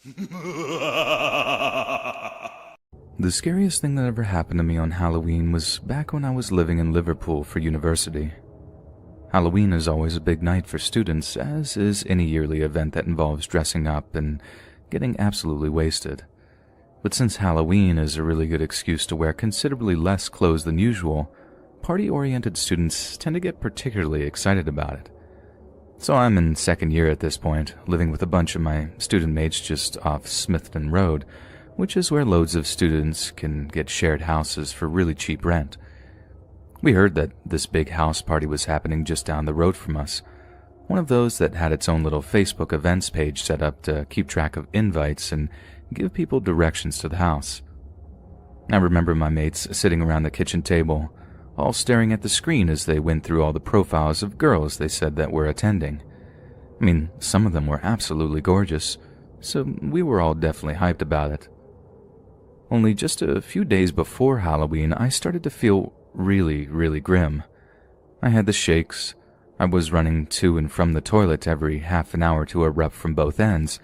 The scariest thing that ever happened to me on Halloween was back when I was living in Liverpool for university. Halloween is always a big night for students, as is any yearly event that involves dressing up and getting absolutely wasted. But since Halloween is a really good excuse to wear considerably less clothes than usual, party-oriented students tend to get particularly excited about it. So I'm in second year at this point, living with a bunch of my student mates just off Smithton Road, which is where loads of students can get shared houses for really cheap rent. We heard that this big house party was happening just down the road from us, one of those that had its own little Facebook events page set up to keep track of invites and give people directions to the house. I remember my mates sitting around the kitchen table, all staring at the screen as they went through all the profiles of girls they said that were attending. I mean, some of them were absolutely gorgeous, so we were all definitely hyped about it. Only just a few days before Halloween, I started to feel really, really grim. I had the shakes. I was running to and from the toilet every half an hour to erupt from both ends,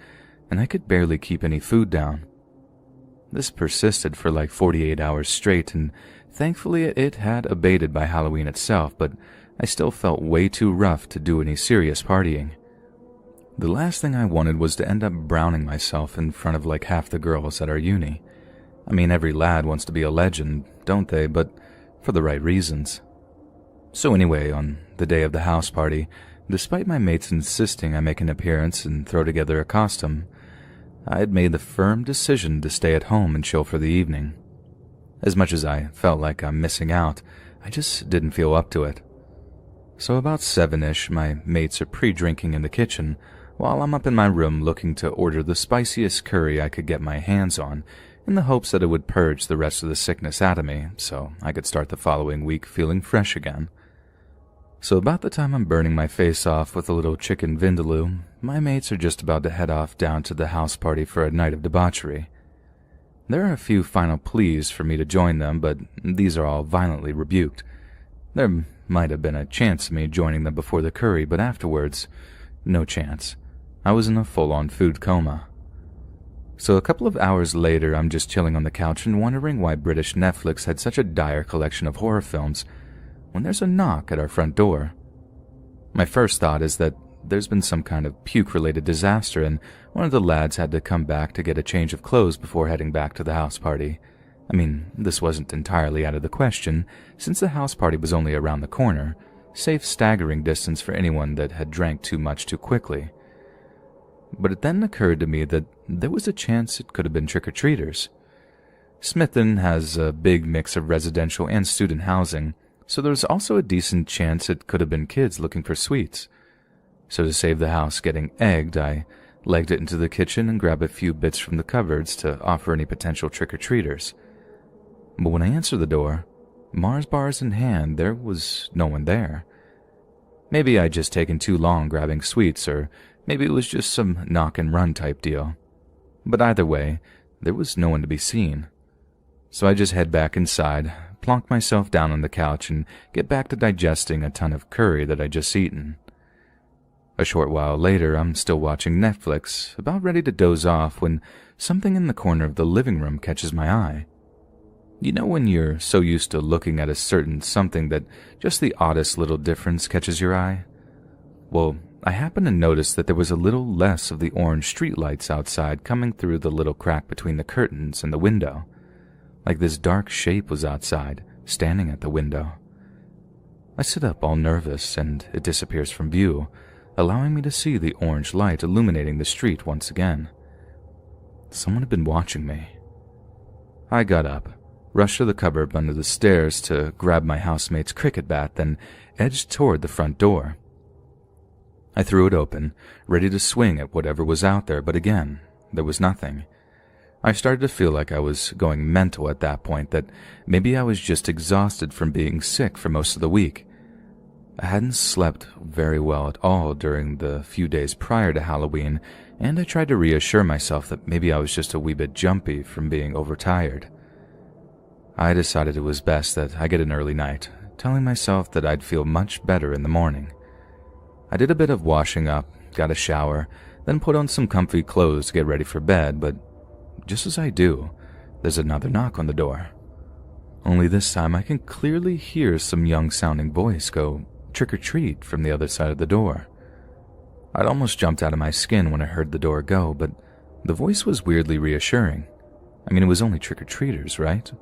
and I could barely keep any food down. This persisted for like 48 hours straight, and thankfully it had abated by Halloween itself, but I still felt way too rough to do any serious partying. The last thing I wanted was to end up browning myself in front of like half the girls at our uni. I mean, every lad wants to be a legend, don't they? But for the right reasons. So anyway, on the day of the house party, despite my mates insisting I make an appearance and throw together a costume, I had made the firm decision to stay at home and chill for the evening. As much as I felt like I'm missing out, I just didn't feel up to it. So about 7-ish, my mates are pre-drinking in the kitchen, while I'm up in my room looking to order the spiciest curry I could get my hands on, in the hopes that it would purge the rest of the sickness out of me, so I could start the following week feeling fresh again. So about the time I'm burning my face off with a little chicken vindaloo, my mates are just about to head off down to the house party for a night of debauchery. There are a few final pleas for me to join them, but these are all violently rebuked. There might have been a chance of me joining them before the curry, but afterwards, no chance. I was in a full-on food coma. So a couple of hours later, I'm just chilling on the couch and wondering why British Netflix had such a dire collection of horror films when there's a knock at our front door. My first thought is that there's been some kind of puke-related disaster and one of the lads had to come back to get a change of clothes before heading back to the house party. I mean, this wasn't entirely out of the question, since the house party was only around the corner, safe staggering distance for anyone that had drank too much too quickly. But it then occurred to me that there was a chance it could have been trick-or-treaters. Smithton has a big mix of residential and student housing, so there's also a decent chance it could have been kids looking for sweets. So to save the house getting egged, I legged it into the kitchen and grabbed a few bits from the cupboards to offer any potential trick-or-treaters. But when I answered the door, Mars bars in hand, there was no one there. Maybe I'd just taken too long grabbing sweets, or maybe it was just some knock-and-run type deal. But either way, there was no one to be seen. So I just head back inside, plonk myself down on the couch, and get back to digesting a ton of curry that I'd just eaten. A short while later, I'm still watching Netflix, about ready to doze off, when something in the corner of the living room catches my eye. You know when you're so used to looking at a certain something that just the oddest little difference catches your eye? Well, I happened to notice that there was a little less of the orange streetlights outside coming through the little crack between the curtains and the window. Like this dark shape was outside, standing at the window. I sit up all nervous and it disappears from view, allowing me to see the orange light illuminating the street once again. Someone had been watching me. I got up, rushed to the cupboard under the stairs to grab my housemate's cricket bat, then edged toward the front door. I threw it open, ready to swing at whatever was out there, but again, there was nothing. I started to feel like I was going mental at that point, that maybe I was just exhausted from being sick for most of the week. I hadn't slept very well at all during the few days prior to Halloween, and I tried to reassure myself that maybe I was just a wee bit jumpy from being overtired. I decided it was best that I get an early night, telling myself that I'd feel much better in the morning. I did a bit of washing up, got a shower, then put on some comfy clothes to get ready for bed, but just as I do, there's another knock on the door. Only this time I can clearly hear some young-sounding voice go trick-or-treat from the other side of the door. I'd almost jumped out of my skin when I heard the door go, but the voice was weirdly reassuring. I mean, it was only trick-or-treaters, right?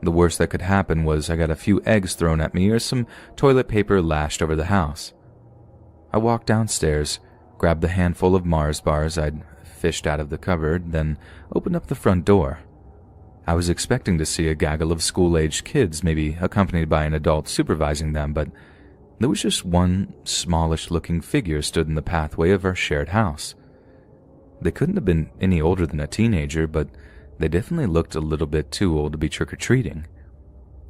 The worst that could happen was I got a few eggs thrown at me or some toilet paper lashed over the house. I walked downstairs, grabbed the handful of Mars bars I'd fished out of the cupboard, then opened up the front door. I was expecting to see a gaggle of school-aged kids, maybe accompanied by an adult supervising them, but there was just one smallish-looking figure stood in the pathway of our shared house. They couldn't have been any older than a teenager, but they definitely looked a little bit too old to be trick-or-treating.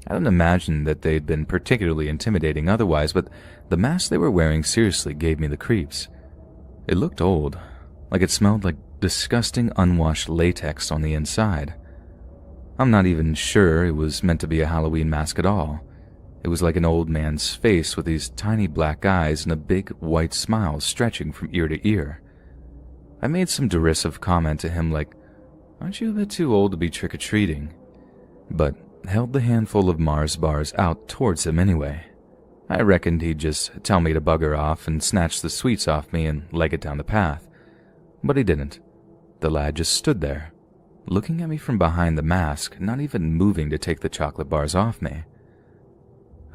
I don't imagine that they'd been particularly intimidating otherwise, but the mask they were wearing seriously gave me the creeps. It looked old, like it smelled like disgusting unwashed latex on the inside. I'm not even sure it was meant to be a Halloween mask at all. It was like an old man's face with these tiny black eyes and a big white smile stretching from ear to ear. I made some derisive comment to him like, "Aren't you a bit too old to be trick-or-treating?" But held the handful of Mars bars out towards him anyway. I reckoned he'd just tell me to bugger off and snatch the sweets off me and leg it down the path. But he didn't. The lad just stood there, looking at me from behind the mask, not even moving to take the chocolate bars off me.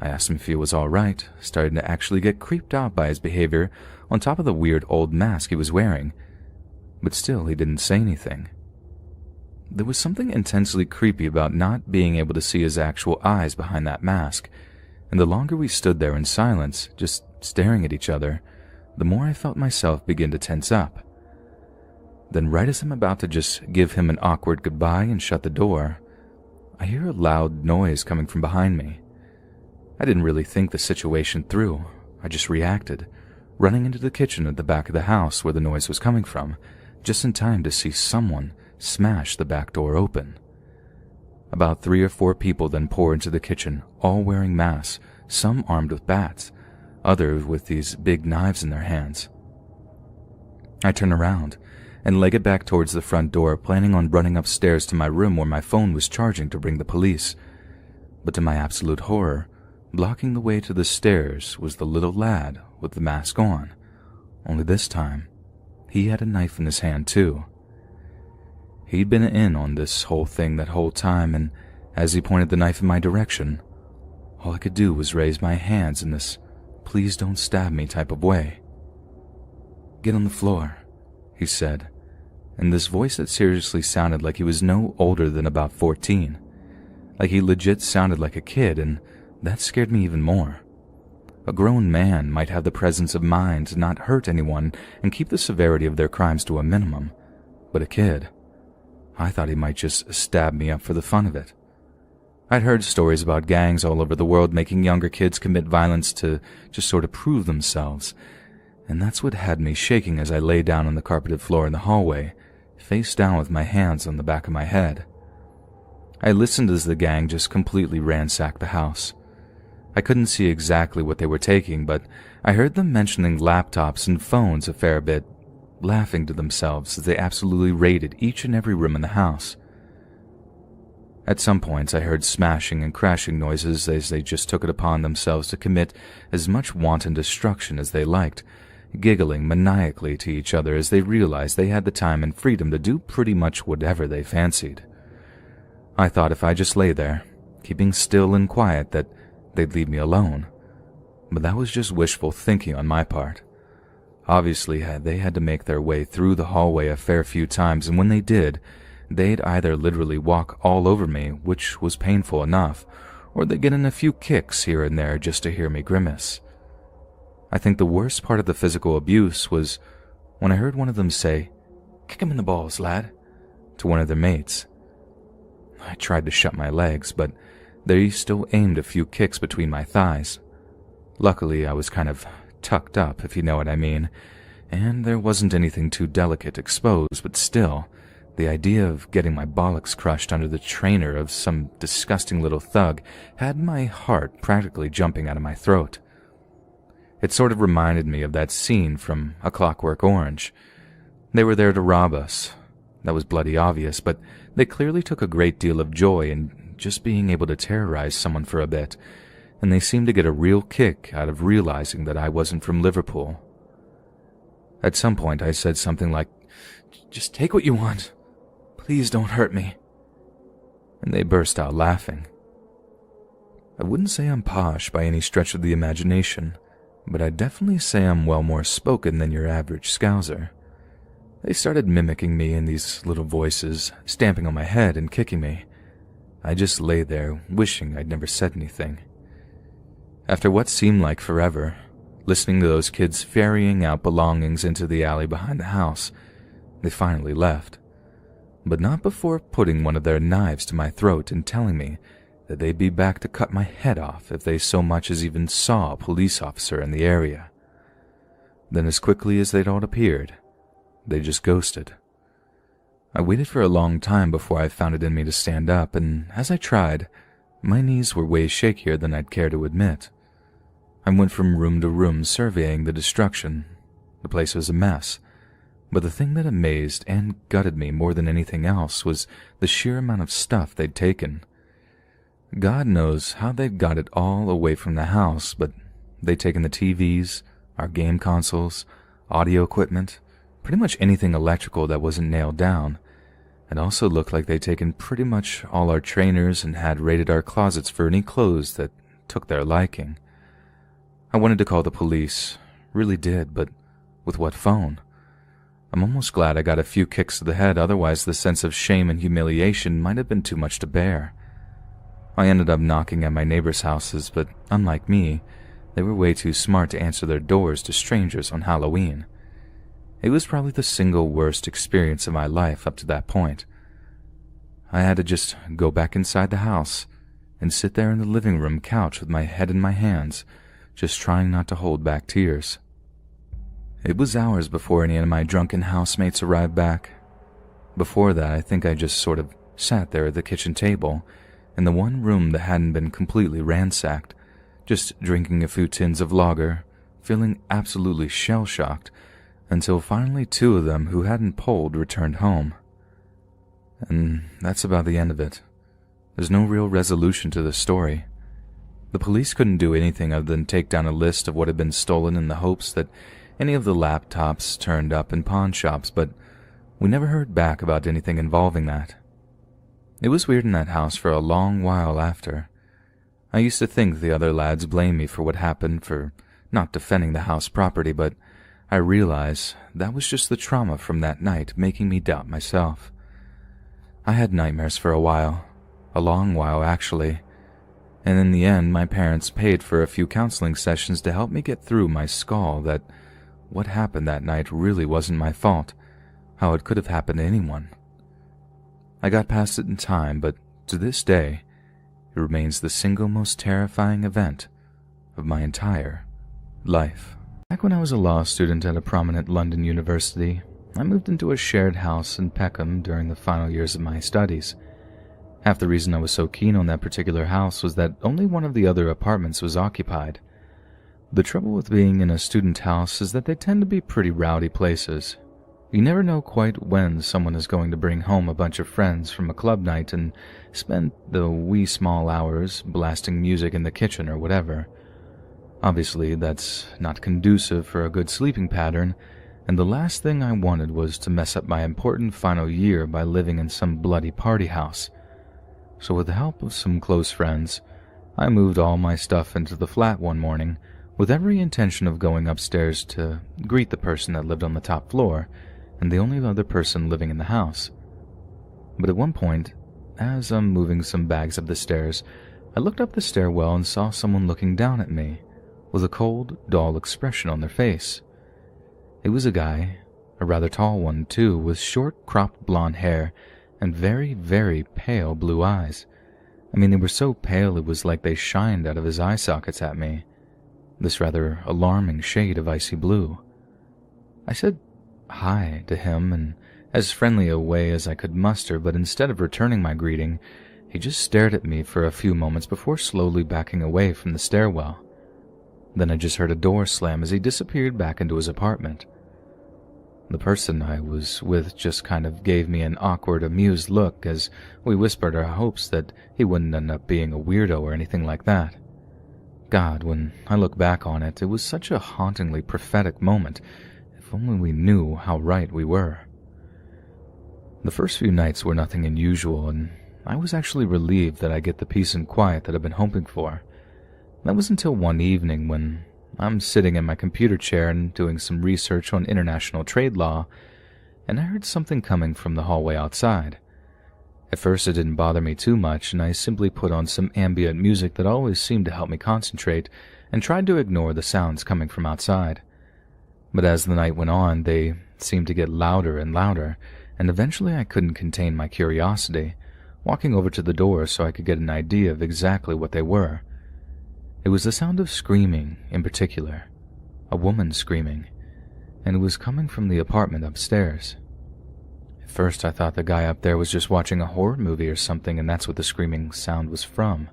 I asked him if he was all right, starting to actually get creeped out by his behavior on top of the weird old mask he was wearing. But still, he didn't say anything. There was something intensely creepy about not being able to see his actual eyes behind that mask, and the longer we stood there in silence, just staring at each other, the more I felt myself begin to tense up. Then right as I'm about to just give him an awkward goodbye and shut the door, I hear a loud noise coming from behind me. I didn't really think the situation through. I just reacted, running into the kitchen at the back of the house where the noise was coming from, just in time to see someone smash the back door open. About 3 or 4 people then pour into the kitchen, all wearing masks, some armed with bats, others with these big knives in their hands. I turn around and leg it back towards the front door, planning on running upstairs to my room where my phone was charging to bring the police. But to my absolute horror, blocking the way to the stairs was the little lad with the mask on. Only this time, he had a knife in his hand too. He'd been in on this whole thing that whole time, and as he pointed the knife in my direction, all I could do was raise my hands in this "please don't stab me" type of way. "Get on the floor," he said, in this voice that seriously sounded like he was no older than about 14. Like he legit sounded like a kid, and that scared me even more. A grown man might have the presence of mind to not hurt anyone and keep the severity of their crimes to a minimum, but a kid, I thought he might just stab me up for the fun of it. I'd heard stories about gangs all over the world making younger kids commit violence to just sort of prove themselves, and that's what had me shaking as I lay down on the carpeted floor in the hallway, face down with my hands on the back of my head. I listened as the gang just completely ransacked the house. I couldn't see exactly what they were taking, but I heard them mentioning laptops and phones a fair bit, laughing to themselves as they absolutely raided each and every room in the house. At some points I heard smashing and crashing noises as they just took it upon themselves to commit as much wanton destruction as they liked, giggling maniacally to each other as they realized they had the time and freedom to do pretty much whatever they fancied. I thought if I just lay there, keeping still and quiet, that they'd leave me alone, but that was just wishful thinking on my part. Obviously, they had to make their way through the hallway a fair few times, and when they did, they'd either literally walk all over me, which was painful enough, or they'd get in a few kicks here and there just to hear me grimace. I think the worst part of the physical abuse was when I heard one of them say, "Kick him in the balls, lad," to one of their mates. I tried to shut my legs, but they still aimed a few kicks between my thighs. Luckily, I was kind of tucked up, if you know what I mean, and there wasn't anything too delicate exposed, but still, the idea of getting my bollocks crushed under the trainer of some disgusting little thug had my heart practically jumping out of my throat. It sort of reminded me of that scene from A Clockwork Orange, They were there to rob us. That was bloody obvious, but they clearly took a great deal of joy in just being able to terrorize someone for a bit, and they seemed to get a real kick out of realizing that I wasn't from Liverpool. At some point I said something like, "Just take what you want. Please don't hurt me." And they burst out laughing. I wouldn't say I'm posh by any stretch of the imagination, but I'd definitely say I'm well more spoken than your average scouser. They started mimicking me in these little voices, stamping on my head and kicking me. I just lay there, wishing I'd never said anything. After what seemed like forever, listening to those kids ferrying out belongings into the alley behind the house, they finally left. But not before putting one of their knives to my throat and telling me that they'd be back to cut my head off if they so much as even saw a police officer in the area. Then as quickly as they'd all appeared, they just ghosted. I waited for a long time before I found it in me to stand up, and as I tried, my knees were way shakier than I'd care to admit. I went from room to room surveying the destruction. The place was a mess, but the thing that amazed and gutted me more than anything else was the sheer amount of stuff they'd taken. God knows how they'd got it all away from the house, but they'd taken the TVs, our game consoles, audio equipment, pretty much anything electrical that wasn't nailed down. It also looked like they'd taken pretty much all our trainers and had raided our closets for any clothes that took their liking. I wanted to call the police, really did, but with what phone? I'm almost glad I got a few kicks to the head, otherwise the sense of shame and humiliation might have been too much to bear. I ended up knocking at my neighbors' houses, but unlike me, they were way too smart to answer their doors to strangers on Halloween. It was probably the single worst experience of my life up to that point. I had to just go back inside the house and sit there in the living room couch with my head in my hands, just trying not to hold back tears. It was hours before any of my drunken housemates arrived back. Before that, I think I just sort of sat there at the kitchen table, in the one room that hadn't been completely ransacked, just drinking a few tins of lager, feeling absolutely shell-shocked, until finally two of them who hadn't polled returned home. And that's about the end of it. There's no real resolution to the story. The police couldn't do anything other than take down a list of what had been stolen in the hopes that any of the laptops turned up in pawn shops, but we never heard back about anything involving that. It was weird in that house for a long while after. I used to think the other lads blamed me for what happened, for not defending the house property, but I realized that was just the trauma from that night making me doubt myself. I had nightmares for a while, a long while actually, and in the end my parents paid for a few counseling sessions to help me get through my skull that what happened that night really wasn't my fault, how it could have happened to anyone. I got past it in time, but to this day, it remains the single most terrifying event of my entire life. Back when I was a law student at a prominent London university, I moved into a shared house in Peckham during the final years of my studies. Half the reason I was so keen on that particular house was that only one of the other apartments was occupied. The trouble with being in a student house is that they tend to be pretty rowdy places. You never know quite when someone is going to bring home a bunch of friends from a club night and spend the wee small hours blasting music in the kitchen or whatever. Obviously, that's not conducive for a good sleeping pattern, and the last thing I wanted was to mess up my important final year by living in some bloody party house. So with the help of some close friends, I moved all my stuff into the flat one morning, with every intention of going upstairs to greet the person that lived on the top floor, and the only other person living in the house. But at one point, as I'm moving some bags up the stairs, I looked up the stairwell and saw someone looking down at me, with a cold, dull expression on their face. It was a guy, a rather tall one too, with short, cropped blonde hair and very, very pale blue eyes. I mean, they were so pale it was like they shined out of his eye sockets at me, this rather alarming shade of icy blue. I said hi to him in as friendly a way as I could muster, but instead of returning my greeting, he just stared at me for a few moments before slowly backing away from the stairwell. Then I just heard a door slam as he disappeared back into his apartment. The person I was with just kind of gave me an awkward, amused look as we whispered our hopes that he wouldn't end up being a weirdo or anything like that. God, when I look back on it, it was such a hauntingly prophetic moment. If only we knew how right we were. The first few nights were nothing unusual, and I was actually relieved that I get the peace and quiet that I've been hoping for. That was until one evening when I'm sitting in my computer chair and doing some research on international trade law, and I heard something coming from the hallway outside. At first it didn't bother me too much, and I simply put on some ambient music that always seemed to help me concentrate, and tried to ignore the sounds coming from outside. But as the night went on, they seemed to get louder and louder, and eventually I couldn't contain my curiosity, walking over to the door so I could get an idea of exactly what they were. It was the sound of screaming in particular, a woman screaming, and it was coming from the apartment upstairs. At first I thought the guy up there was just watching a horror movie or something, and that's what the screaming sound was from.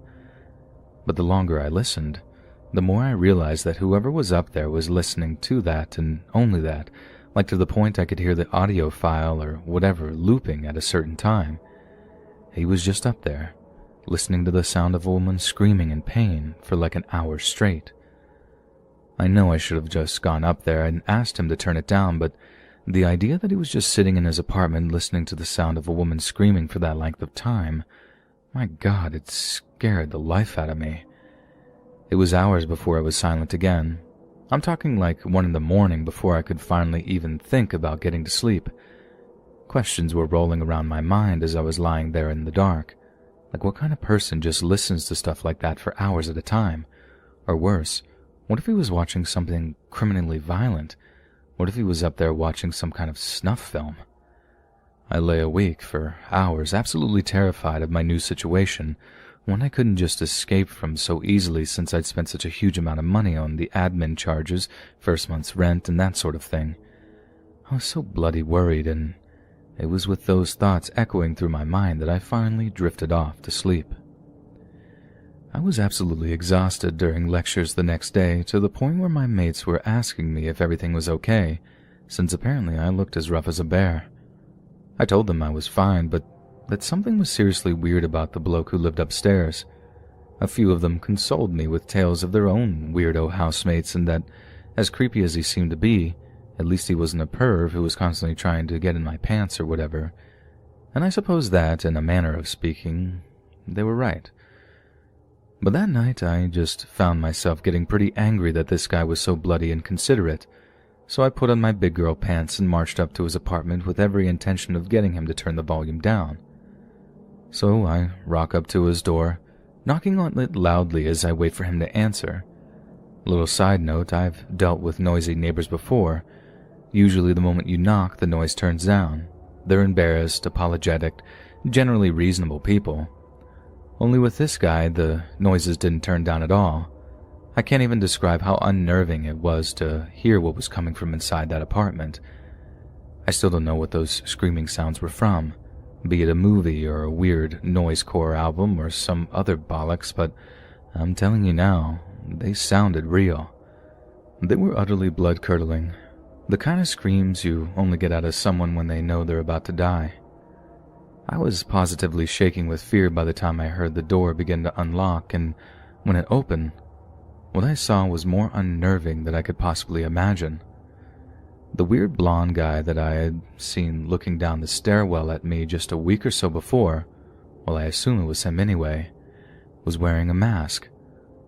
But the longer I listened, the more I realized that whoever was up there was listening to that and only that, like to the point I could hear the audio file or whatever looping at a certain time. He was just up there, listening to the sound of a woman screaming in pain for like an hour straight. I know I should have just gone up there and asked him to turn it down, but the idea that he was just sitting in his apartment listening to the sound of a woman screaming for that length of time, my God, it scared the life out of me. It was hours before I was silent again. I'm talking like 1 a.m. before I could finally even think about getting to sleep. Questions were rolling around my mind as I was lying there in the dark. Like, what kind of person just listens to stuff like that for hours at a time? Or worse, what if he was watching something criminally violent? What if he was up there watching some kind of snuff film? I lay awake for hours, absolutely terrified of my new situation, one I couldn't just escape from so easily since I'd spent such a huge amount of money on the admin charges, first month's rent, and that sort of thing. I was so bloody worried, and it was with those thoughts echoing through my mind that I finally drifted off to sleep. I was absolutely exhausted during lectures the next day, to the point where my mates were asking me if everything was okay, since apparently I looked as rough as a bear. I told them I was fine, but that something was seriously weird about the bloke who lived upstairs. A few of them consoled me with tales of their own weirdo housemates, and that, as creepy as he seemed to be, at least he wasn't a perv who was constantly trying to get in my pants or whatever. And I suppose that, in a manner of speaking, they were right. But that night I just found myself getting pretty angry that this guy was so bloody inconsiderate, so I put on my big girl pants and marched up to his apartment with every intention of getting him to turn the volume down. So I rock up to his door, knocking on it loudly as I wait for him to answer. Little side note, I've dealt with noisy neighbors before. Usually the moment you knock, the noise turns down. They're embarrassed, apologetic, generally reasonable people. Only with this guy, the noises didn't turn down at all. I can't even describe how unnerving it was to hear what was coming from inside that apartment. I still don't know what those screaming sounds were from, be it a movie or a weird noisecore album or some other bollocks, but I'm telling you now, they sounded real. They were utterly blood-curdling, the kind of screams you only get out of someone when they know they're about to die. I was positively shaking with fear by the time I heard the door begin to unlock, and when it opened, what I saw was more unnerving than I could possibly imagine. The weird blonde guy that I had seen looking down the stairwell at me just a week or so before, well, I assume it was him anyway, was wearing a mask,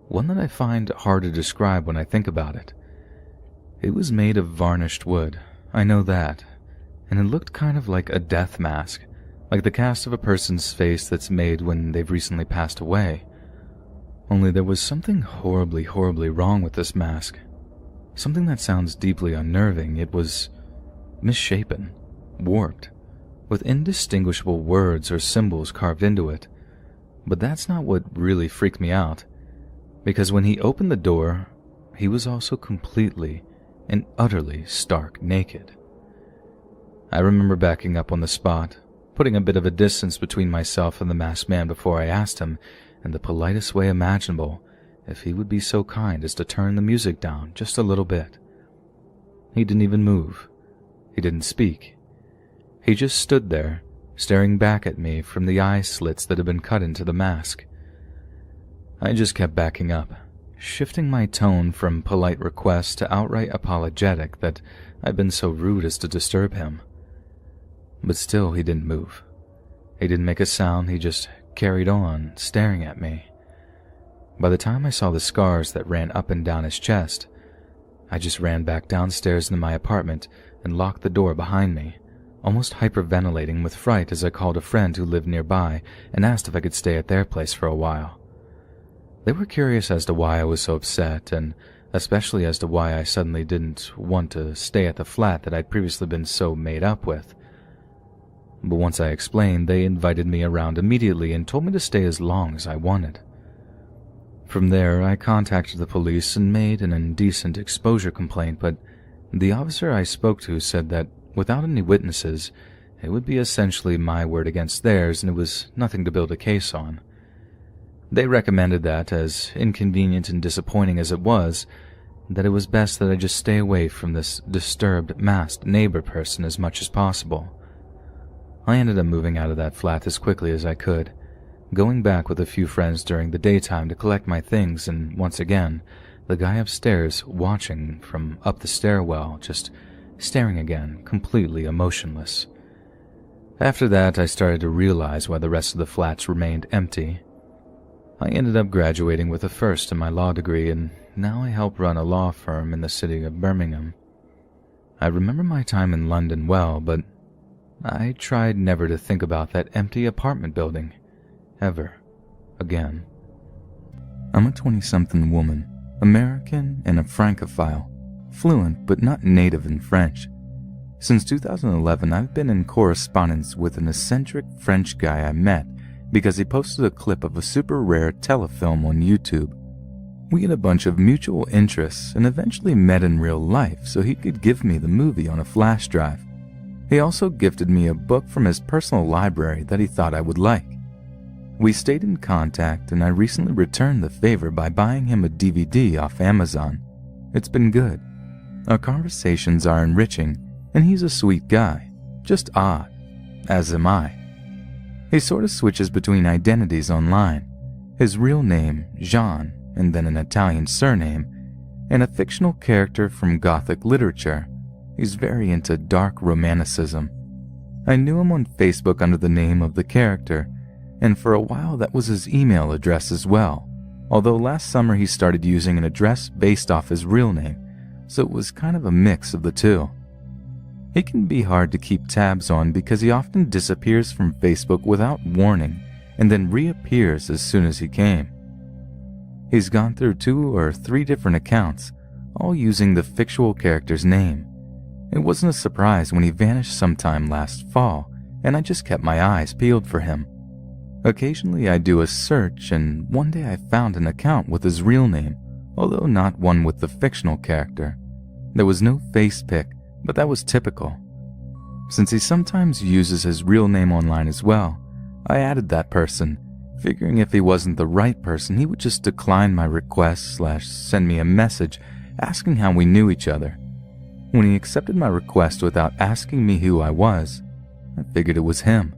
one that I find hard to describe when I think about it. It was made of varnished wood, I know that, and it looked kind of like a death mask, like the cast of a person's face that's made when they've recently passed away. Only there was something horribly, horribly wrong with this mask. Something that sounds deeply unnerving. It was misshapen, warped, with indistinguishable words or symbols carved into it. But that's not what really freaked me out, because when he opened the door, he was also completely and utterly stark naked. I remember backing up on the spot, putting a bit of a distance between myself and the masked man before I asked him, in the politest way imaginable, if he would be so kind as to turn the music down just a little bit. He didn't even move. He didn't speak. He just stood there, staring back at me from the eye slits that had been cut into the mask. I just kept backing up, shifting my tone from polite request to outright apologetic that I'd been so rude as to disturb him. But still he didn't move. He didn't make a sound, he just carried on, staring at me. By the time I saw the scars that ran up and down his chest, I just ran back downstairs into my apartment and locked the door behind me, almost hyperventilating with fright as I called a friend who lived nearby and asked if I could stay at their place for a while. They were curious as to why I was so upset, and especially as to why I suddenly didn't want to stay at the flat that I'd previously been so made up with. But once I explained, they invited me around immediately and told me to stay as long as I wanted. From there, I contacted the police and made an indecent exposure complaint, but the officer I spoke to said that without any witnesses, it would be essentially my word against theirs and it was nothing to build a case on. They recommended that, as inconvenient and disappointing as it was, that it was best that I just stay away from this disturbed, masked neighbor person as much as possible. I ended up moving out of that flat as quickly as I could, going back with a few friends during the daytime to collect my things, and once again, the guy upstairs watching from up the stairwell, just staring again, completely emotionless. After that, I started to realize why the rest of the flats remained empty. I ended up graduating with a first in my law degree, and now I help run a law firm in the city of Birmingham. I remember my time in London well, but I tried never to think about that empty apartment building, ever, again. I'm a 20-something woman, American and a Francophile, fluent but not native in French. Since 2011, I've been in correspondence with an eccentric French guy I met because he posted a clip of a super rare telefilm on YouTube. We had a bunch of mutual interests and eventually met in real life so he could give me the movie on a flash drive. He also gifted me a book from his personal library that he thought I would like. We stayed in contact and I recently returned the favor by buying him a DVD off Amazon. It's been good. Our conversations are enriching and he's a sweet guy, just odd, as am I. He sort of switches between identities online, his real name, Jean, and then an Italian surname, and a fictional character from Gothic literature. He's very into dark romanticism. I knew him on Facebook under the name of the character, and for a while that was his email address as well, although last summer he started using an address based off his real name, so it was kind of a mix of the two. He can be hard to keep tabs on because he often disappears from Facebook without warning and then reappears as soon as he came. He's gone through 2 or 3 different accounts, all using the fictional character's name. It wasn't a surprise when he vanished sometime last fall, and I just kept my eyes peeled for him. Occasionally I do a search, and one day I found an account with his real name, although not one with the fictional character. There was no face pic, but that was typical. Since he sometimes uses his real name online as well, I added that person, figuring if he wasn't the right person, he would just decline my request / send me a message asking how we knew each other. When he accepted my request without asking me who I was, I figured it was him.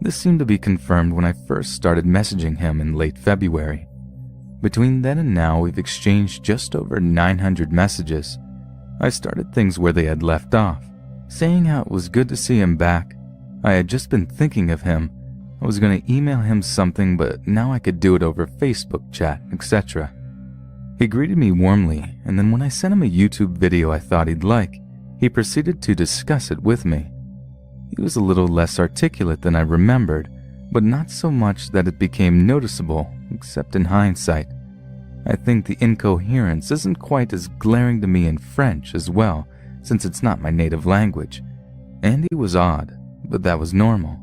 This seemed to be confirmed when I first started messaging him in late February. Between then and now, we've exchanged just over 900 messages. I started things where they had left off, saying how it was good to see him back. I had just been thinking of him. I was going to email him something, but now I could do it over Facebook chat, etc. He greeted me warmly, and then when I sent him a YouTube video I thought he'd like, he proceeded to discuss it with me. He was a little less articulate than I remembered, but not so much that it became noticeable, except in hindsight. I think the incoherence isn't quite as glaring to me in French as well, since it's not my native language. And he was odd, but that was normal.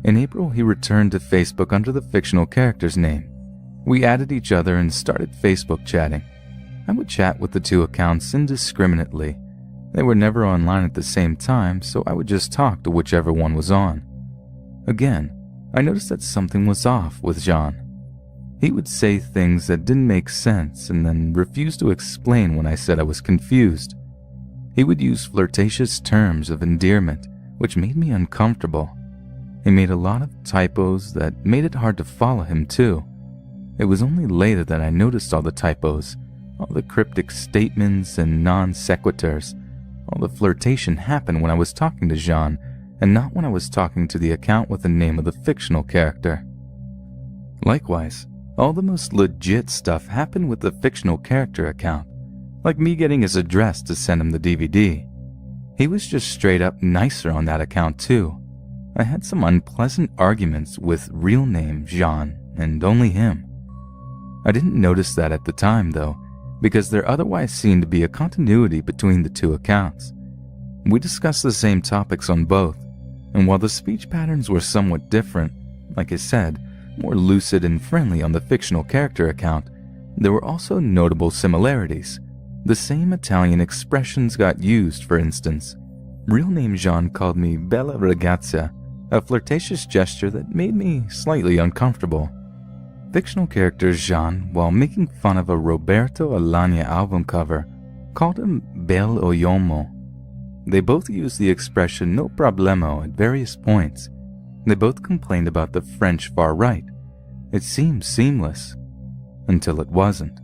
In April, he returned to Facebook under the fictional character's name. We added each other and started Facebook chatting. I would chat with the 2 accounts indiscriminately. They were never online at the same time, so I would just talk to whichever one was on. Again, I noticed that something was off with Jean. He would say things that didn't make sense and then refuse to explain when I said I was confused. He would use flirtatious terms of endearment, which made me uncomfortable. He made a lot of typos that made it hard to follow him too. It was only later that I noticed all the typos, all the cryptic statements and non sequiturs. All the flirtation happened when I was talking to Jean, and not when I was talking to the account with the name of the fictional character. Likewise, all the most legit stuff happened with the fictional character account, like me getting his address to send him the DVD. He was just straight up nicer on that account too. I had some unpleasant arguments with real name Jean and only him. I didn't notice that at the time though, because there otherwise seemed to be a continuity between the two accounts. We discussed the same topics on both, and while the speech patterns were somewhat different, like I said, more lucid and friendly on the fictional character account, there were also notable similarities. The same Italian expressions got used, for instance. Real name Jean called me Bella Ragazza, a flirtatious gesture that made me slightly uncomfortable. Fictional character Jean, while making fun of a Roberto Alagna album cover, called him Bel Oyomo. They both used the expression no problemo at various points. They both complained about the French far right. It seemed seamless, until it wasn't.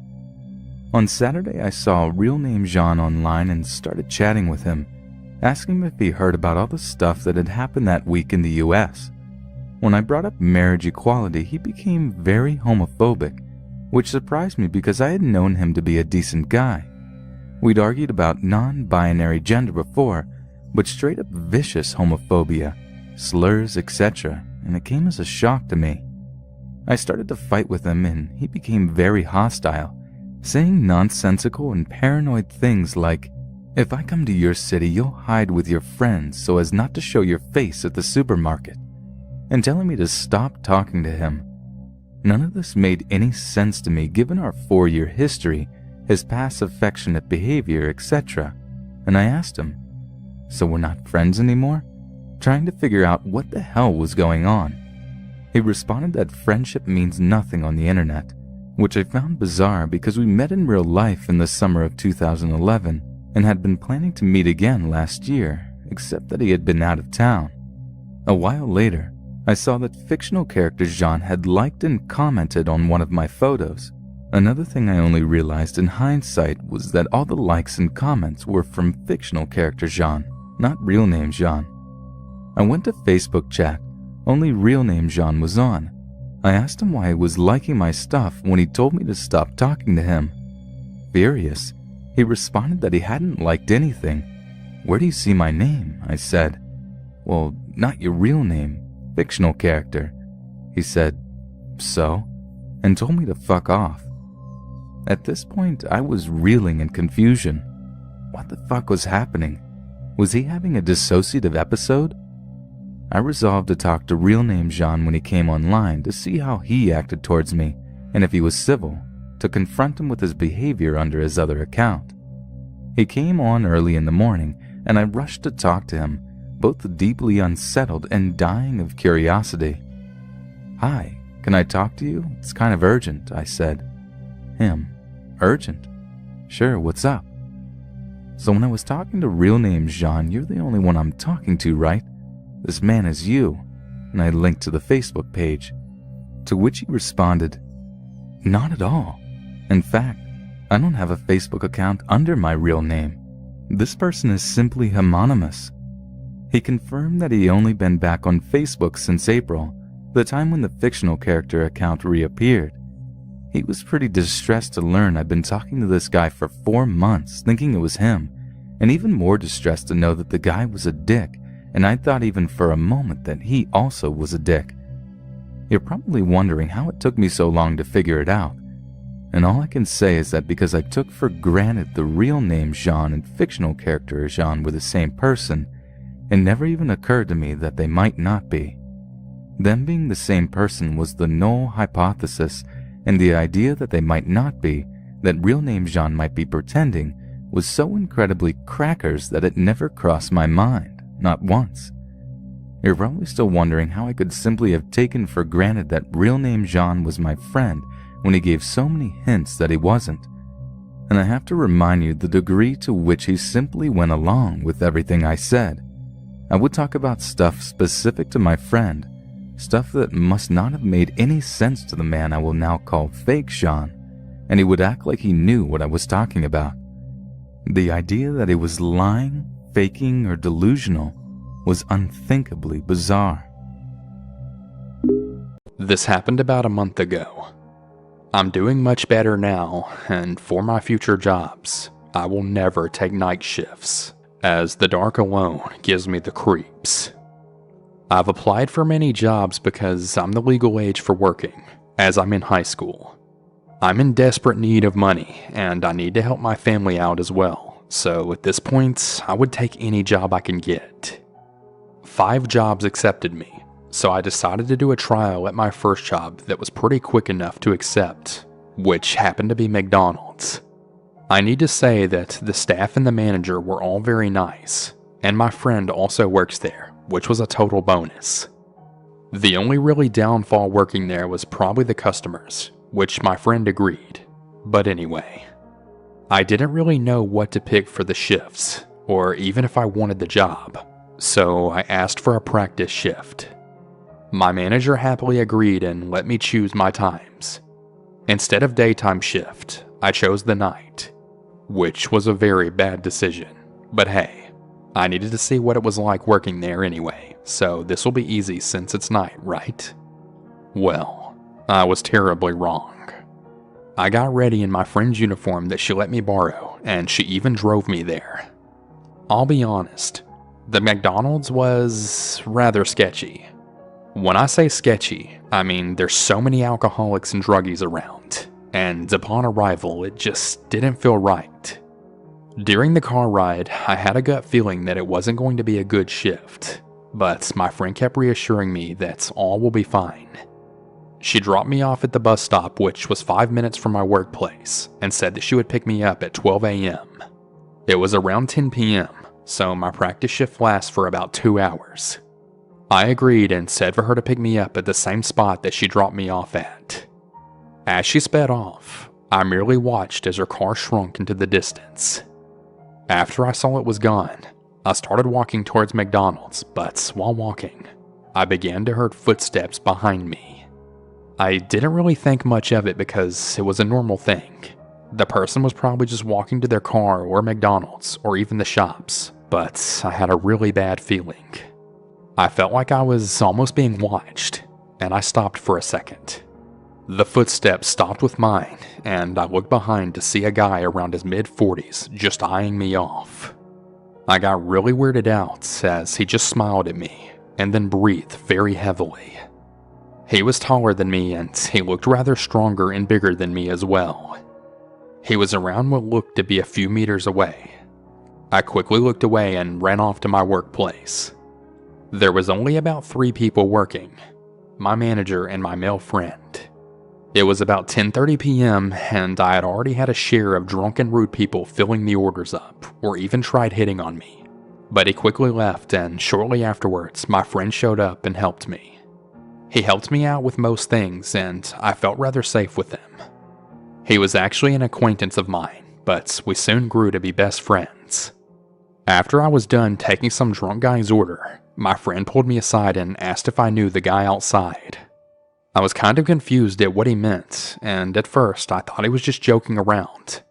On Saturday, I saw real name Jean online and started chatting with him, asking him if he heard about all the stuff that had happened that week in the US. When I brought up marriage equality, he became very homophobic, which surprised me because I had known him to be a decent guy. We'd argued about non-binary gender before, but straight up vicious homophobia, slurs, etc., and it came as a shock to me. I started to fight with him and he became very hostile, saying nonsensical and paranoid things like, "If I come to your city, you'll hide with your friends so as not to show your face at the supermarket," and telling me to stop talking to him. None of this made any sense to me given our 4-year history, his past affectionate behavior, etc., and I asked him, "So we're not friends anymore?" trying to figure out what the hell was going on. He responded that friendship means nothing on the internet, which I found bizarre because we met in real life in the summer of 2011 and had been planning to meet again last year, except that he had been out of town. A while later, I saw that fictional character Jean had liked and commented on one of my photos. Another thing I only realized in hindsight was that all the likes and comments were from fictional character Jean, not real name Jean. I went to Facebook chat, only real name Jean was on. I asked him why he was liking my stuff when he told me to stop talking to him. Furious, he responded that he hadn't liked anything. "Where do you see my name?" I said. "Well, not your real name, fictional character." He said, "So?" and told me to fuck off. At this point, I was reeling in confusion. What the fuck was happening? Was he having a dissociative episode? I resolved to talk to real name Jean when he came online to see how he acted towards me, and if he was civil, to confront him with his behavior under his other account. He came on early in the morning, and I rushed to talk to him, both deeply unsettled and dying of curiosity. "Hi, can I talk to you? It's kind of urgent," I said. Him, "Urgent? Sure, what's up?" "So when I was talking to real name Jean, you're the only one I'm talking to, right? This man is you," and I linked to the Facebook page. To which he responded, "Not at all. In fact, I don't have a Facebook account under my real name. This person is simply homonymous." He confirmed that he only been back on Facebook since April, the time when the fictional character account reappeared. He was pretty distressed to learn I'd been talking to this guy for 4 months thinking it was him, and even more distressed to know that the guy was a dick, and I thought even for a moment that he also was a dick. You're probably wondering how it took me so long to figure it out, and all I can say is that because I took for granted the real name Jean and fictional character Jean were the same person, it never even occurred to me that they might not be. Them being the same person was the null hypothesis, and the idea that they might not be, that real name Jean might be pretending, was so incredibly crackers that it never crossed my mind, not once. You're probably still wondering how I could simply have taken for granted that real name Jean was my friend when he gave so many hints that he wasn't. and I have to remind you the degree to which he simply went along with everything I said. I would talk about stuff specific to my friend, stuff that must not have made any sense to the man I will now call Fake Sean, and he would act like he knew what I was talking about. The idea that he was lying, faking, or delusional was unthinkably bizarre. This happened about a month ago. I'm doing much better now, and for my future jobs, I will never take night shifts, as the dark alone gives me the creeps. I've applied for many jobs because I'm the legal age for working, as I'm in high school. I'm in desperate need of money, and I need to help my family out as well, so at this point, I would take any job I can get. 5 jobs accepted me, so I decided to do a trial at my first job that was pretty quick enough to accept, which happened to be McDonald's. I need to say that the staff and the manager were all very nice, and my friend also works there, which was a total bonus. The only really downfall working there was probably the customers, which my friend agreed. But anyway, I didn't really know what to pick for the shifts, or even if I wanted the job, so I asked for a practice shift. My manager happily agreed and let me choose my times. Instead of daytime shift, I chose the night, which was a very bad decision, but hey, I needed to see what it was like working there anyway, so this will be easy since it's night, right? Well, I was terribly wrong. I got ready in my friend's uniform that she let me borrow, and she even drove me there. I'll be honest, the McDonald's was rather sketchy. When I say sketchy, I mean there's so many alcoholics and druggies around, and upon arrival it just didn't feel right. During the car ride, I had a gut feeling that it wasn't going to be a good shift, but my friend kept reassuring me that all will be fine. She dropped me off at the bus stop, which was 5 minutes from my workplace, and said that she would pick me up at 12 a.m. It was around 10 p.m., so my practice shift lasts for about 2 hours. I agreed and said for her to pick me up at the same spot that she dropped me off at. As she sped off, I merely watched as her car shrunk into the distance. After I saw it was gone, I started walking towards McDonald's, but while walking, I began to hear footsteps behind me. I didn't really think much of it because it was a normal thing. The person was probably just walking to their car or McDonald's or even the shops, but I had a really bad feeling. I felt like I was almost being watched, and I stopped for a second. The footsteps stopped with mine, and I looked behind to see a guy around his mid-40s just eyeing me off. I got really weirded out as he just smiled at me and then breathed very heavily. He was taller than me, and he looked rather stronger and bigger than me as well. He was around what looked to be a few meters away. I quickly looked away and ran off to my workplace. There was only about 3 people working, my manager and my male friend. It was about 10:30 p.m. and I had already had a share of drunk and rude people filling the orders up, or even tried hitting on me. But he quickly left, and shortly afterwards, my friend showed up and helped me. He helped me out with most things, and I felt rather safe with him. He was actually an acquaintance of mine, but we soon grew to be best friends. After I was done taking some drunk guy's order, my friend pulled me aside and asked if I knew the guy outside. I was kind of confused at what he meant, and at first I thought he was just joking around.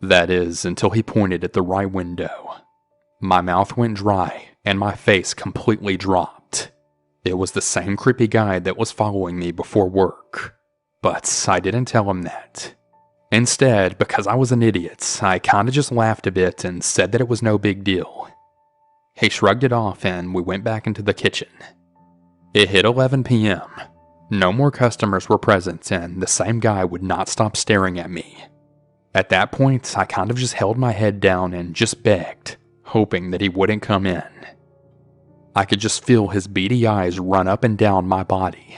That is, until he pointed at the right window. My mouth went dry, and my face completely dropped. It was the same creepy guy that was following me before work, but I didn't tell him that. Instead, because I was an idiot, I kinda just laughed a bit and said that it was no big deal. He shrugged it off and we went back into the kitchen. It hit 11 p.m. No more customers were present, and the same guy would not stop staring at me. At that point, I kind of just held my head down and just begged, hoping that he wouldn't come in. I could just feel his beady eyes run up and down my body.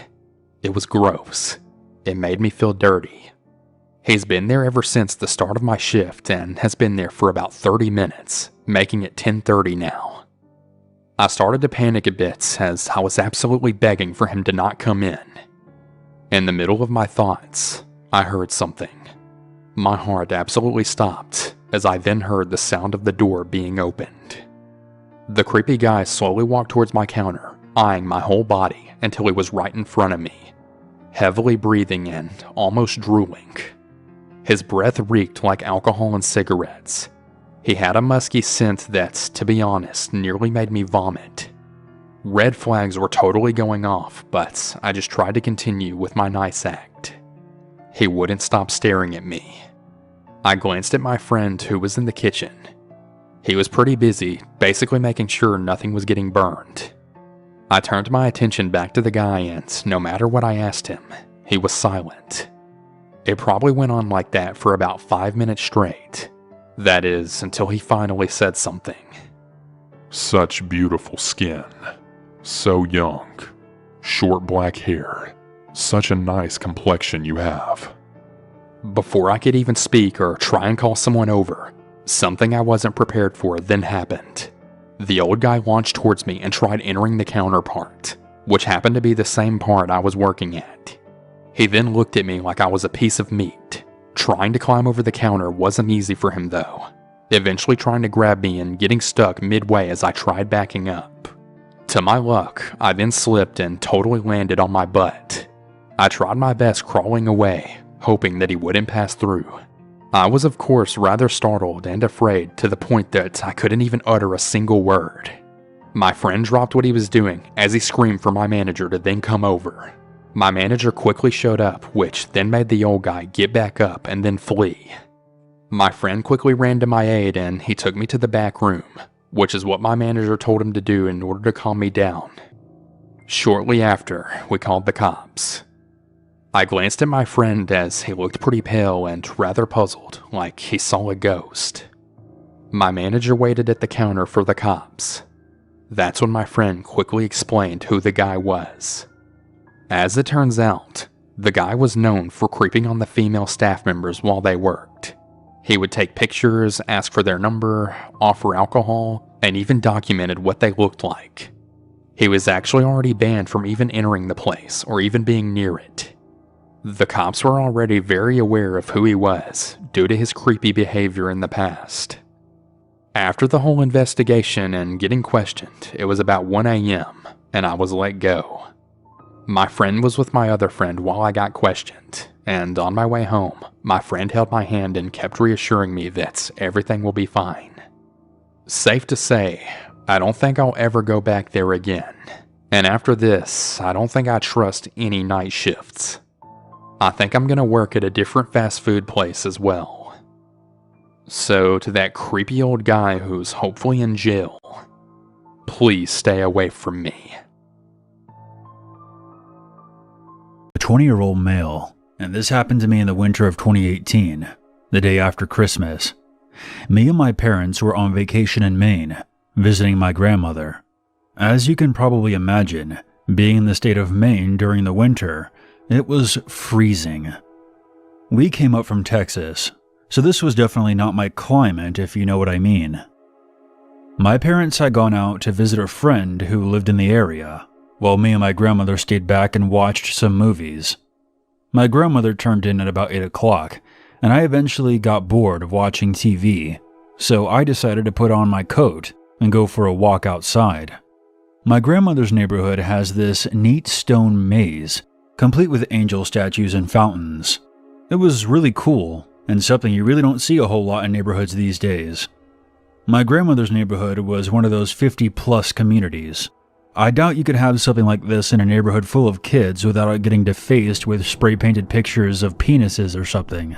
It was gross. It made me feel dirty. He's been there ever since the start of my shift and has been there for about 30 minutes, making it 10:30 now. I started to panic a bit as I was absolutely begging for him to not come in. In the middle of my thoughts, I heard something. My heart absolutely stopped as I then heard the sound of the door being opened. The creepy guy slowly walked towards my counter, eyeing my whole body until he was right in front of me, heavily breathing and almost drooling. His breath reeked like alcohol and cigarettes. He had a musky scent that, to be honest, nearly made me vomit. Red flags were totally going off, but I just tried to continue with my nice act. He wouldn't stop staring at me. I glanced at my friend who was in the kitchen. He was pretty busy, basically making sure nothing was getting burned. I turned my attention back to the guy and, no matter what I asked him, he was silent. It probably went on like that for about 5 minutes straight. That is, until he finally said something. Such beautiful skin. So young. Short black hair. Such a nice complexion you have. Before I could even speak or try and call someone over, something I wasn't prepared for then happened. The old guy launched towards me and tried entering the counter part, which happened to be the same part I was working at. He then looked at me like I was a piece of meat. Trying to climb over the counter wasn't easy for him though, eventually trying to grab me and getting stuck midway as I tried backing up. To my luck, I then slipped and totally landed on my butt. I tried my best crawling away, hoping that he wouldn't pass through. I was of course rather startled and afraid to the point that I couldn't even utter a single word. My friend dropped what he was doing as he screamed for my manager to then come over. My manager quickly showed up, which then made the old guy get back up and then flee. My friend quickly ran to my aid and he took me to the back room, which is what my manager told him to do in order to calm me down. Shortly after, we called the cops. I glanced at my friend as he looked pretty pale and rather puzzled, like he saw a ghost. My manager waited at the counter for the cops. That's when my friend quickly explained who the guy was. As it turns out, the guy was known for creeping on the female staff members while they worked. He would take pictures, ask for their number, offer alcohol, and even documented what they looked like. He was actually already banned from even entering the place or even being near it. The cops were already very aware of who he was due to his creepy behavior in the past. After the whole investigation and getting questioned, it was about 1 a.m. and I was let go. My friend was with my other friend while I got questioned, and on my way home, my friend held my hand and kept reassuring me that everything will be fine. Safe to say, I don't think I'll ever go back there again, and after this, I don't think I trust any night shifts. I think I'm gonna work at a different fast food place as well. So to that creepy old guy who's hopefully in jail, please stay away from me. A 20-year-old male, and this happened to me in the winter of 2018, the day after Christmas. Me and my parents were on vacation in Maine, visiting my grandmother. As you can probably imagine, being in the state of Maine during the winter, it was freezing. We came up from Texas, so this was definitely not my climate, if you know what I mean. My parents had gone out to visit a friend who lived in the area, while me and my grandmother stayed back and watched some movies. My grandmother turned in at about 8 o'clock, and I eventually got bored of watching TV, so I decided to put on my coat and go for a walk outside. My grandmother's neighborhood has this neat stone maze, complete with angel statues and fountains. It was really cool, and something you really don't see a whole lot in neighborhoods these days. My grandmother's neighborhood was one of those 50-plus communities. I doubt you could have something like this in a neighborhood full of kids without it getting defaced with spray-painted pictures of penises or something.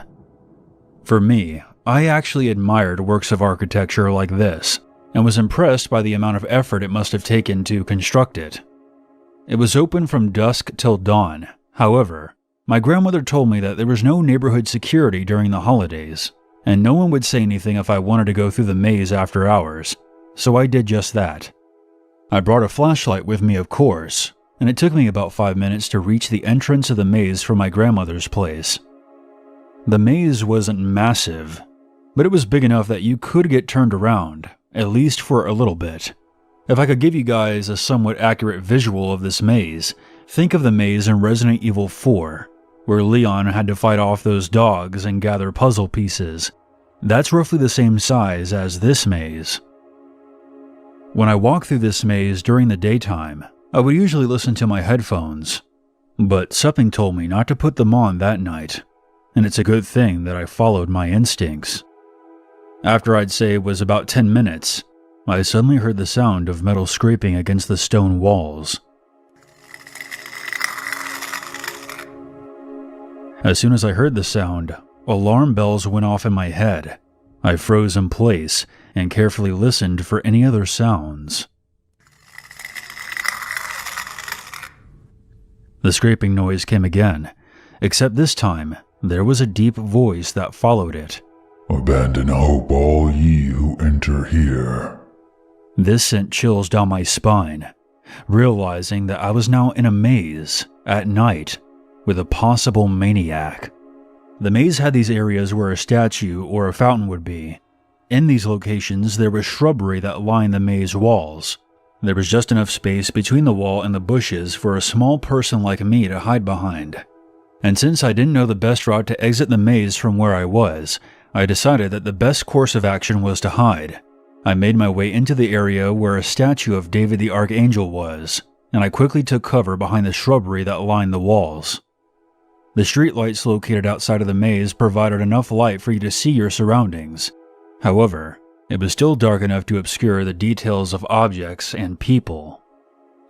For me, I actually admired works of architecture like this, and was impressed by the amount of effort it must have taken to construct it. It was open from dusk till dawn. However, my grandmother told me that there was no neighborhood security during the holidays, and no one would say anything if I wanted to go through the maze after hours, so I did just that. I brought a flashlight with me, of course, and it took me about 5 minutes to reach the entrance of the maze from my grandmother's place. The maze wasn't massive, but it was big enough that you could get turned around, at least for a little bit. If I could give you guys a somewhat accurate visual of this maze, think of the maze in Resident Evil 4. where Leon had to fight off those dogs and gather puzzle pieces. That's roughly the same size as this maze. When I walk through this maze during the daytime, I would usually listen to my headphones, but something told me not to put them on that night, and it's a good thing that I followed my instincts. After I'd say it was about 10 minutes, I suddenly heard the sound of metal scraping against the stone walls. As soon as I heard the sound, alarm bells went off in my head. I froze in place and carefully listened for any other sounds. The scraping noise came again, except this time there was a deep voice that followed it. "Abandon hope, all ye who enter here." This sent chills down my spine, realizing that I was now in a maze at night with a possible maniac. The maze had these areas where a statue or a fountain would be. In these locations, there was shrubbery that lined the maze walls. There was just enough space between the wall and the bushes for a small person like me to hide behind. And since I didn't know the best route to exit the maze from where I was, I decided that the best course of action was to hide. I made my way into the area where a statue of David the Archangel was, and I quickly took cover behind the shrubbery that lined the walls. The streetlights located outside of the maze provided enough light for you to see your surroundings. However, it was still dark enough to obscure the details of objects and people.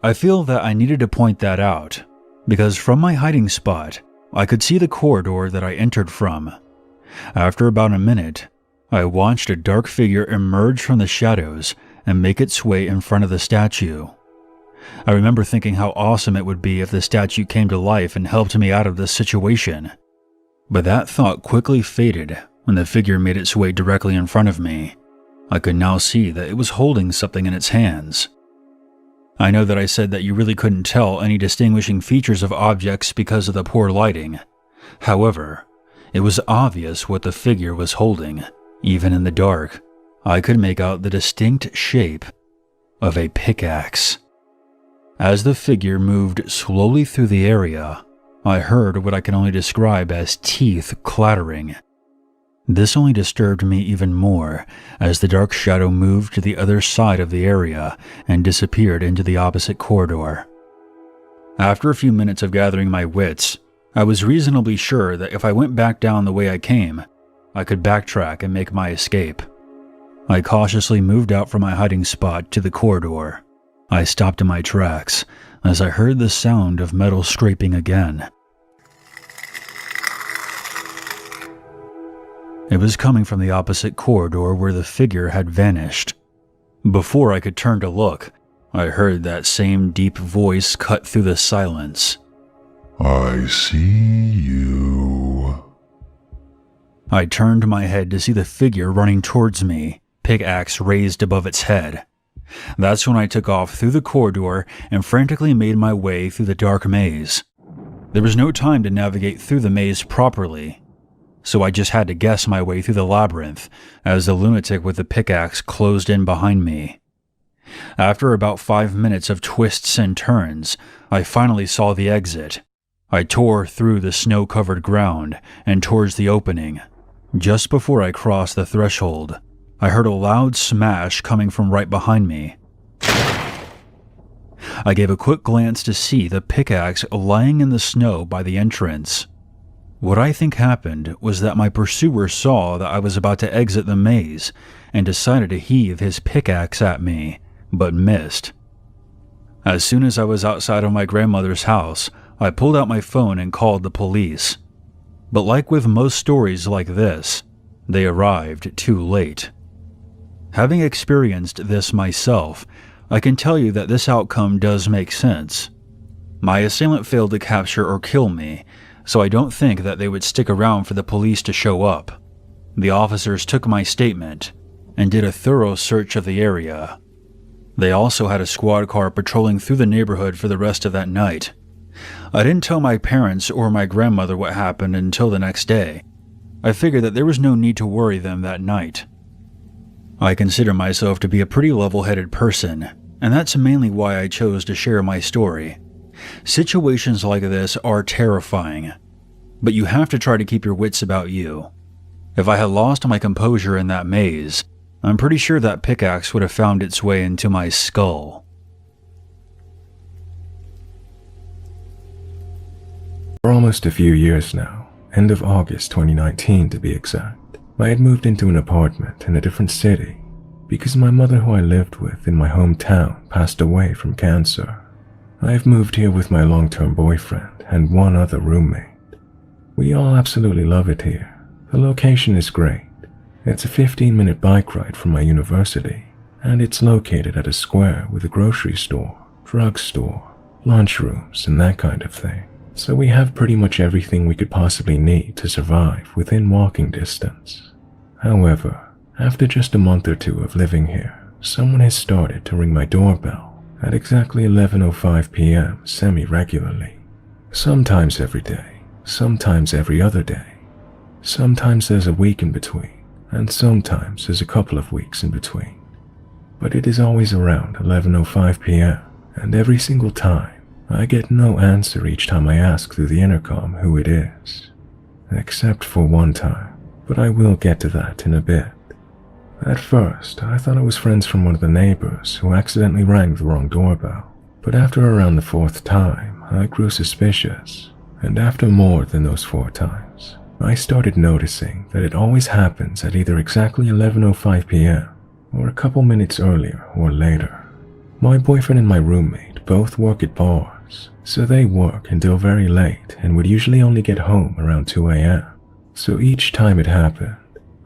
I feel that I needed to point that out, because from my hiding spot, I could see the corridor that I entered from. After about a minute, I watched a dark figure emerge from the shadows and make its way in front of the statue. I remember thinking how awesome it would be if the statue came to life and helped me out of this situation. But that thought quickly faded when the figure made its way directly in front of me. I could now see that it was holding something in its hands. I know that I said that you really couldn't tell any distinguishing features of objects because of the poor lighting. However, it was obvious what the figure was holding. Even in the dark, I could make out the distinct shape of a pickaxe. As the figure moved slowly through the area, I heard what I can only describe as teeth clattering. This only disturbed me even more as the dark shadow moved to the other side of the area and disappeared into the opposite corridor. After a few minutes of gathering my wits, I was reasonably sure that if I went back down the way I came, I could backtrack and make my escape. I cautiously moved out from my hiding spot to the corridor. I stopped in my tracks as I heard the sound of metal scraping again. It was coming from the opposite corridor where the figure had vanished. Before I could turn to look, I heard that same deep voice cut through the silence. "I see you." I turned my head to see the figure running towards me, pickaxe raised above its head. That's when I took off through the corridor and frantically made my way through the dark maze. There was no time to navigate through the maze properly, so I just had to guess my way through the labyrinth as the lunatic with the pickaxe closed in behind me. After about 5 minutes of twists and turns, I finally saw the exit. I tore through the snow-covered ground and towards the opening. Just before I crossed the threshold, I heard a loud smash coming from right behind me. I gave a quick glance to see the pickaxe lying in the snow by the entrance. What I think happened was that my pursuer saw that I was about to exit the maze and decided to heave his pickaxe at me, but missed. As soon as I was outside of my grandmother's house, I pulled out my phone and called the police. But like with most stories like this, they arrived too late. Having experienced this myself, I can tell you that this outcome does make sense. My assailant failed to capture or kill me, so I don't think that they would stick around for the police to show up. The officers took my statement and did a thorough search of the area. They also had a squad car patrolling through the neighborhood for the rest of that night. I didn't tell my parents or my grandmother what happened until the next day. I figured that there was no need to worry them that night. I consider myself to be a pretty level-headed person, and that's mainly why I chose to share my story. Situations like this are terrifying, but you have to try to keep your wits about you. If I had lost my composure in that maze, I'm pretty sure that pickaxe would have found its way into my skull. For almost a few years now, end of August 2019 to be exact, I had moved into an apartment in a different city because my mother, who I lived with in my hometown, passed away from cancer. I have moved here with my long-term boyfriend and one other roommate. We all absolutely love it here. The location is great. It's a 15-minute bike ride from my university, and it's located at a square with a grocery store, drugstore, lunchrooms, and that kind of thing. So we have pretty much everything we could possibly need to survive within walking distance. However, after just a month or two of living here, someone has started to ring my doorbell at exactly 11:05 p.m. semi-regularly. Sometimes every day, sometimes every other day. Sometimes there's a week in between, and sometimes there's a couple of weeks in between. But it is always around 11:05 p.m., and every single time, I get no answer each time I ask through the intercom who it is. Except for one time, but I will get to that in a bit. At first, I thought it was friends from one of the neighbors who accidentally rang the wrong doorbell, but after around the fourth time, I grew suspicious, and after more than those 4 times, I started noticing that it always happens at either exactly 11:05 p.m. or a couple minutes earlier or later. My boyfriend and my roommate both work at bars, so they work until very late and would usually only get home around 2 a.m. So each time it happened,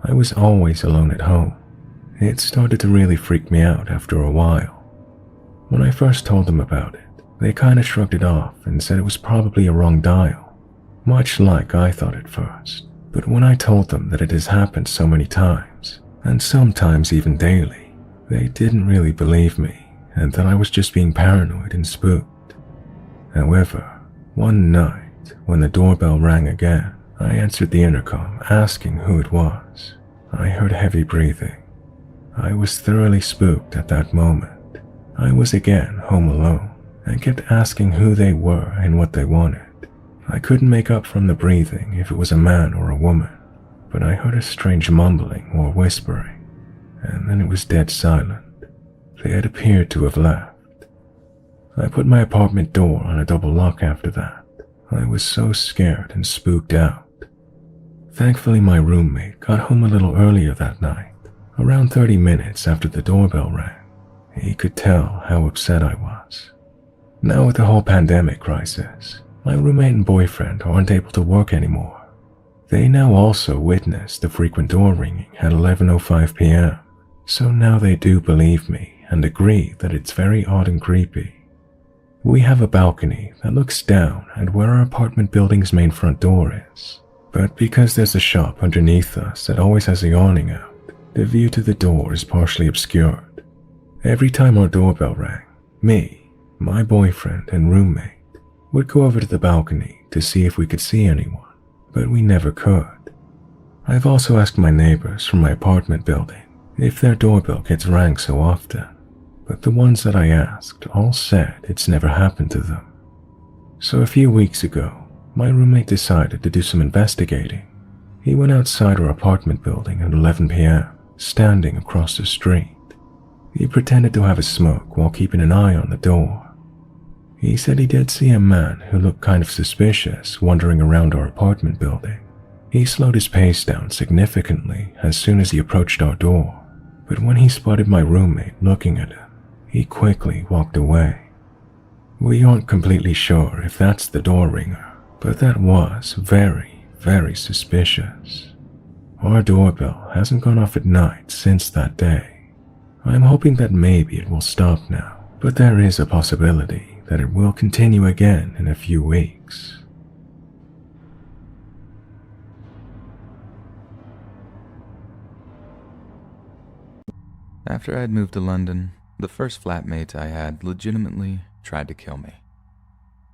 I was always alone at home. It started to really freak me out after a while. When I first told them about it, they kinda shrugged it off and said it was probably a wrong dial, much like I thought at first. But when I told them that it has happened so many times, and sometimes even daily, they didn't really believe me and that I was just being paranoid and spooked. However, one night, when the doorbell rang again, I answered the intercom asking who it was. I heard heavy breathing. I was thoroughly spooked at that moment. I was again home alone and kept asking who they were and what they wanted. I couldn't make up from the breathing if it was a man or a woman, but I heard a strange mumbling or whispering, and then it was dead silent. They had appeared to have left. I put my apartment door on a double lock after that. I was so scared and spooked out. Thankfully, my roommate got home a little earlier that night, around 30 minutes after the doorbell rang. He could tell how upset I was. Now with the whole pandemic crisis, my roommate and boyfriend aren't able to work anymore. They now also witness the frequent door ringing at 11:05 p.m., so now they do believe me and agree that it's very odd and creepy. We have a balcony that looks down at where our apartment building's main front door is, but because there's a shop underneath us that always has a awning out, the view to the door is partially obscured. Every time our doorbell rang, me, my boyfriend, and roommate would go over to the balcony to see if we could see anyone, but we never could. I've also asked my neighbors from my apartment building if their doorbell gets rang so often, but the ones that I asked all said it's never happened to them. So a few weeks ago, my roommate decided to do some investigating. He went outside our apartment building at 11 p.m., standing across the street. He pretended to have a smoke while keeping an eye on the door. He said he did see a man who looked kind of suspicious wandering around our apartment building. He slowed his pace down significantly as soon as he approached our door, but when he spotted my roommate looking at him, he quickly walked away. We aren't completely sure if that's the door ringer, but that was very, very suspicious. Our doorbell hasn't gone off at night since that day. I'm hoping that maybe it will stop now, but there is a possibility that it will continue again in a few weeks. After I had moved to London, the first flatmate I had legitimately tried to kill me.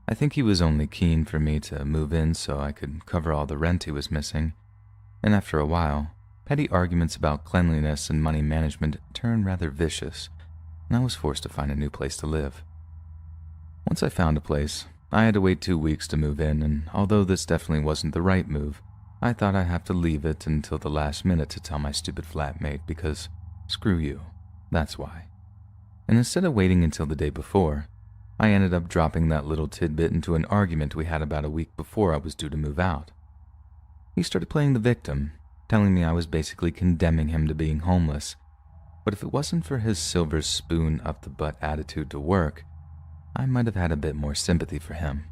I think he was only keen for me to move in so I could cover all the rent he was missing, and after a while, petty arguments about cleanliness and money management turned rather vicious, and I was forced to find a new place to live. Once I found a place, I had to wait 2 weeks to move in, and although this definitely wasn't the right move, I thought I'd have to leave it until the last minute to tell my stupid flatmate because screw you, that's why. And instead of waiting until the day before, I ended up dropping that little tidbit into an argument we had about a week before I was due to move out. He started playing the victim, telling me I was basically condemning him to being homeless, but if it wasn't for his silver spoon up the butt attitude to work, I might have had a bit more sympathy for him.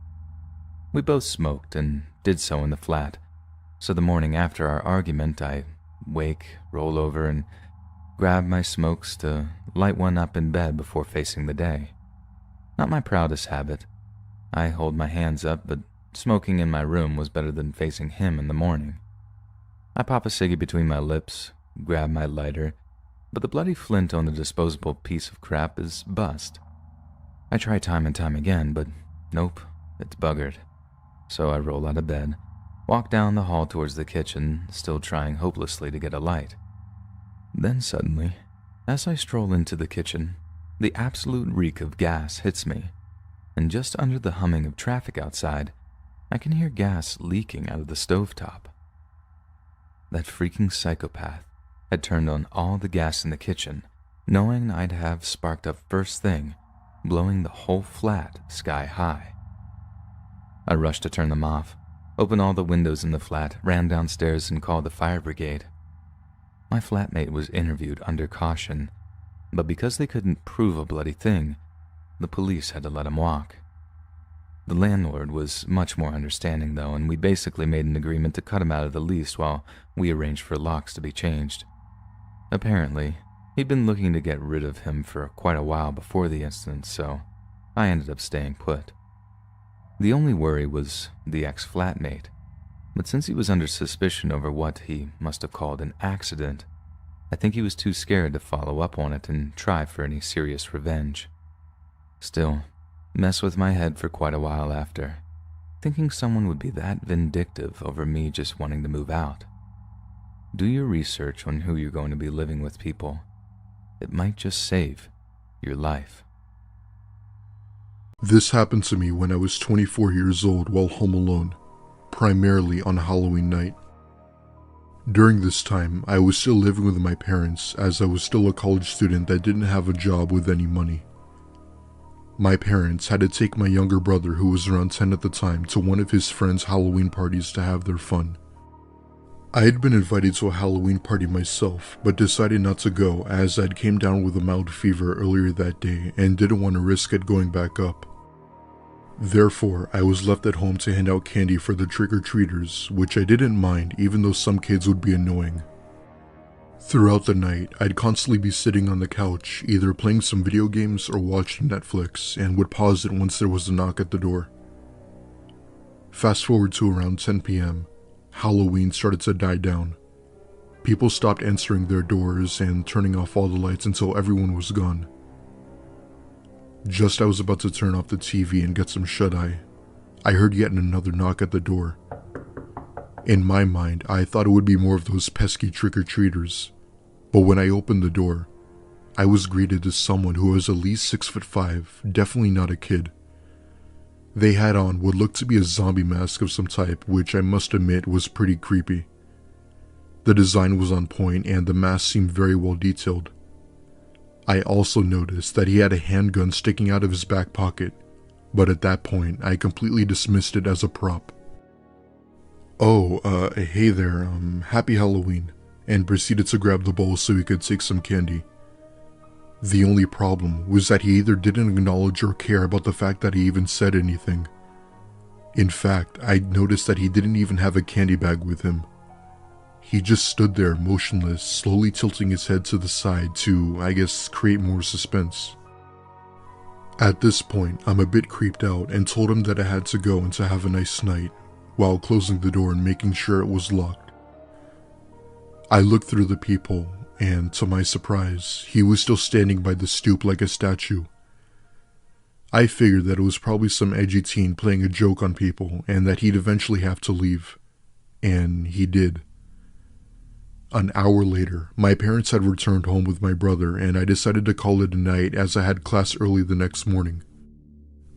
We both smoked and did so in the flat, so the morning after our argument I wake, roll over, and grab my smokes to light one up in bed before facing the day. Not my proudest habit. I hold my hands up, but smoking in my room was better than facing him in the morning. I pop a ciggy between my lips, grab my lighter, but the bloody flint on the disposable piece of crap is bust. I try time and time again, but nope, it's buggered. So I roll out of bed, walk down the hall towards the kitchen, still trying hopelessly to get a light. Then suddenly, as I stroll into the kitchen, the absolute reek of gas hits me, and just under the humming of traffic outside, I can hear gas leaking out of the stovetop. That freaking psychopath had turned on all the gas in the kitchen, knowing I'd have sparked up first thing, blowing the whole flat sky high. I rushed to turn them off, opened all the windows in the flat, ran downstairs and called the fire brigade. My flatmate was interviewed under caution, but because they couldn't prove a bloody thing, the police had to let him walk. The landlord was much more understanding though, and we basically made an agreement to cut him out of the lease while we arranged for locks to be changed. Apparently, he'd been looking to get rid of him for quite a while before the incident, so I ended up staying put. The only worry was the ex-flatmate, but since he was under suspicion over what he must have called an accident, I think he was too scared to follow up on it and try for any serious revenge. Still, messed with my head for quite a while after, thinking someone would be that vindictive over me just wanting to move out. Do your research on who you're going to be living with, people. It might just save your life. This happened to me when I was 24 years old while home alone, primarily on Halloween night. During this time, I was still living with my parents as I was still a college student that didn't have a job with any money. My parents had to take my younger brother, who was around 10 at the time, to one of his friends' Halloween parties to have their fun. I had been invited to a Halloween party myself, but decided not to go as I'd came down with a mild fever earlier that day and didn't want to risk it going back up. Therefore, I was left at home to hand out candy for the trick-or-treaters, which I didn't mind even though some kids would be annoying. Throughout the night, I'd constantly be sitting on the couch, either playing some video games or watching Netflix, and would pause it once there was a knock at the door. Fast forward to around 10 p.m., Halloween started to die down. People stopped answering their doors and turning off all the lights until everyone was gone. Just as I was about to turn off the TV and get some shut-eye, I heard yet another knock at the door. In my mind, I thought it would be more of those pesky trick-or-treaters, but when I opened the door, I was greeted as someone who was at least 6'5", definitely not a kid. They had on what looked to be a zombie mask of some type, which I must admit was pretty creepy. The design was on point and the mask seemed very well detailed. I also noticed that he had a handgun sticking out of his back pocket, but at that point, I completely dismissed it as a prop. "Oh, hey there, happy Halloween," and proceeded to grab the bowl so he could take some candy. The only problem was that he either didn't acknowledge or care about the fact that he even said anything. In fact, I noticed that he didn't even have a candy bag with him. He just stood there motionless, slowly tilting his head to the side to, I guess, create more suspense. At this point, I'm a bit creeped out and told him that I had to go and to have a nice night, while closing the door and making sure it was locked. I looked through the people, and to my surprise, he was still standing by the stoop like a statue. I figured that it was probably some edgy teen playing a joke on people and that he'd eventually have to leave. And he did. An hour later, my parents had returned home with my brother and I decided to call it a night as I had class early the next morning.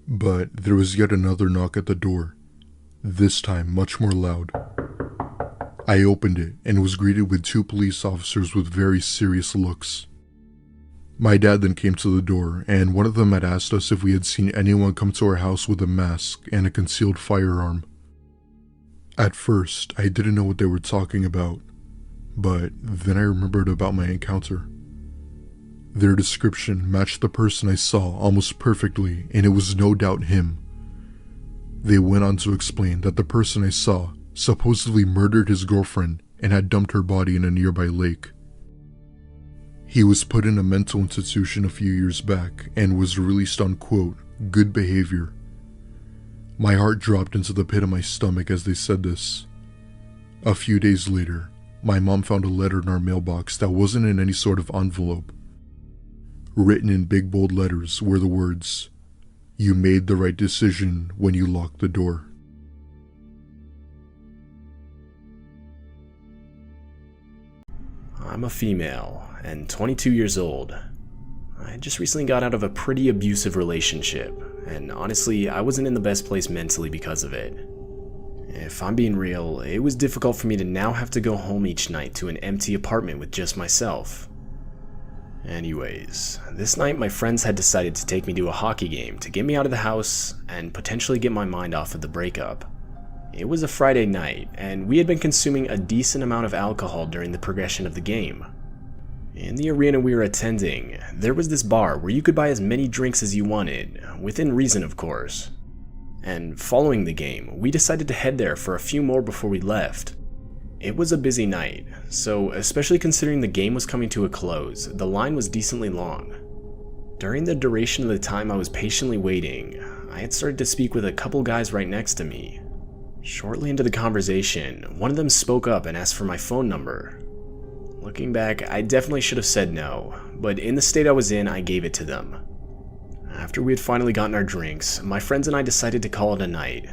But there was yet another knock at the door, this time much more loud. I opened it and was greeted with 2 police officers with very serious looks. My dad then came to the door, and one of them had asked us if we had seen anyone come to our house with a mask and a concealed firearm. At first, I didn't know what they were talking about, but then I remembered about my encounter. Their description matched the person I saw almost perfectly, and it was no doubt him. They went on to explain that the person I saw supposedly murdered his girlfriend and had dumped her body in a nearby lake. He was put in a mental institution a few years back and was released on, quote, good behavior. My heart dropped into the pit of my stomach as they said this. A few days later, my mom found a letter in our mailbox that wasn't in any sort of envelope. Written in big bold letters were the words, "You made the right decision when you locked the door." I'm a female and 22 years old. I just recently got out of a pretty abusive relationship, and honestly, I wasn't in the best place mentally because of it. If I'm being real, it was difficult for me to now have to go home each night to an empty apartment with just myself. Anyways, this night my friends had decided to take me to a hockey game to get me out of the house and potentially get my mind off of the breakup. It was a Friday night, and we had been consuming a decent amount of alcohol during the progression of the game. In the arena we were attending, there was this bar where you could buy as many drinks as you wanted, within reason of course. And following the game, we decided to head there for a few more before we left. It was a busy night, so especially considering the game was coming to a close, the line was decently long. During the duration of the time I was patiently waiting, I had started to speak with a couple guys right next to me. Shortly into the conversation, one of them spoke up and asked for my phone number. Looking back, I definitely should have said no, but in the state I was in, I gave it to them. After we had finally gotten our drinks, my friends and I decided to call it a night.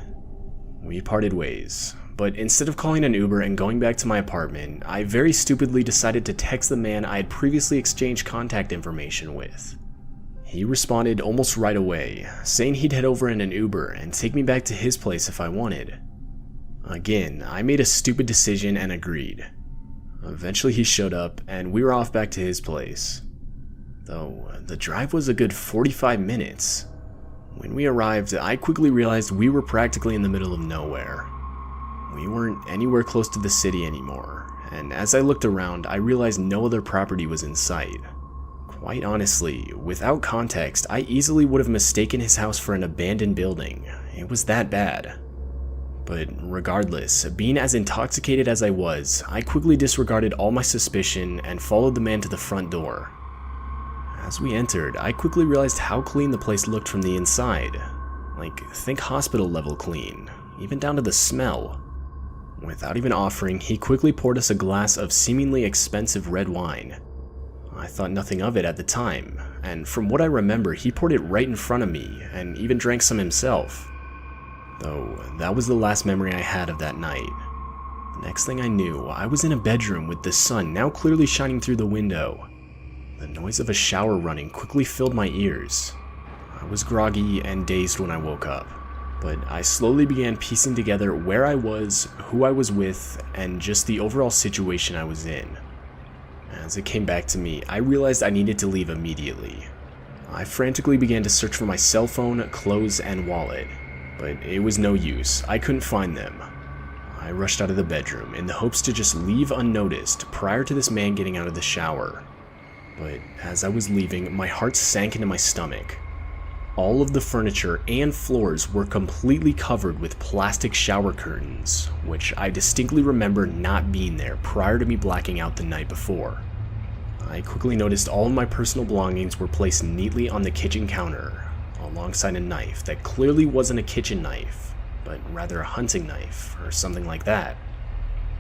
We parted ways, but instead of calling an Uber and going back to my apartment, I very stupidly decided to text the man I had previously exchanged contact information with. He responded almost right away, saying he'd head over in an Uber and take me back to his place if I wanted. Again, I made a stupid decision and agreed. Eventually he showed up, and we were off back to his place. Though, the drive was a good 45 minutes. When we arrived, I quickly realized we were practically in the middle of nowhere. We weren't anywhere close to the city anymore, and as I looked around, I realized no other property was in sight. Quite honestly, without context, I easily would have mistaken his house for an abandoned building. It was that bad. But regardless, being as intoxicated as I was, I quickly disregarded all my suspicion and followed the man to the front door. As we entered, I quickly realized how clean the place looked from the inside. Like, think hospital level clean, even down to the smell. Without even offering, he quickly poured us a glass of seemingly expensive red wine. I thought nothing of it at the time, and from what I remember, he poured it right in front of me and even drank some himself. Though, that was the last memory I had of that night. The next thing I knew, I was in a bedroom with the sun now clearly shining through the window. The noise of a shower running quickly filled my ears. I was groggy and dazed when I woke up, but I slowly began piecing together where I was, who I was with, and just the overall situation I was in. As it came back to me, I realized I needed to leave immediately. I frantically began to search for my cell phone, clothes, and wallet. But it was no use, I couldn't find them. I rushed out of the bedroom in the hopes to just leave unnoticed prior to this man getting out of the shower. But as I was leaving, my heart sank into my stomach. All of the furniture and floors were completely covered with plastic shower curtains, which I distinctly remember not being there prior to me blacking out the night before. I quickly noticed all of my personal belongings were placed neatly on the kitchen counter, alongside a knife that clearly wasn't a kitchen knife, but rather a hunting knife, or something like that.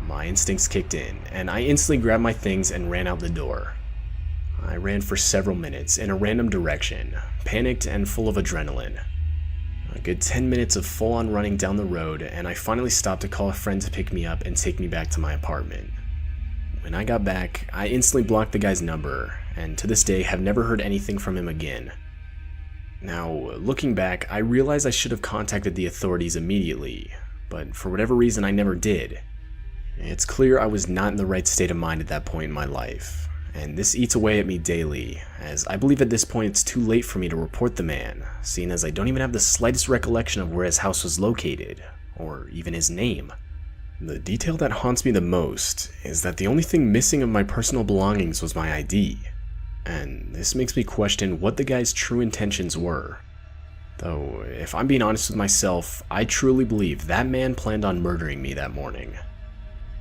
My instincts kicked in, and I instantly grabbed my things and ran out the door. I ran for several minutes in a random direction, panicked and full of adrenaline. A good 10 minutes of full-on running down the road, and I finally stopped to call a friend to pick me up and take me back to my apartment. When I got back, I instantly blocked the guy's number, and to this day have never heard anything from him again. Now, looking back, I realize I should have contacted the authorities immediately, but for whatever reason I never did. It's clear I was not in the right state of mind at that point in my life, and this eats away at me daily, as I believe at this point it's too late for me to report the man, seeing as I don't even have the slightest recollection of where his house was located, or even his name. The detail that haunts me the most is that the only thing missing of my personal belongings was my ID, and this makes me question what the guy's true intentions were. Though, if I'm being honest with myself, I truly believe that man planned on murdering me that morning.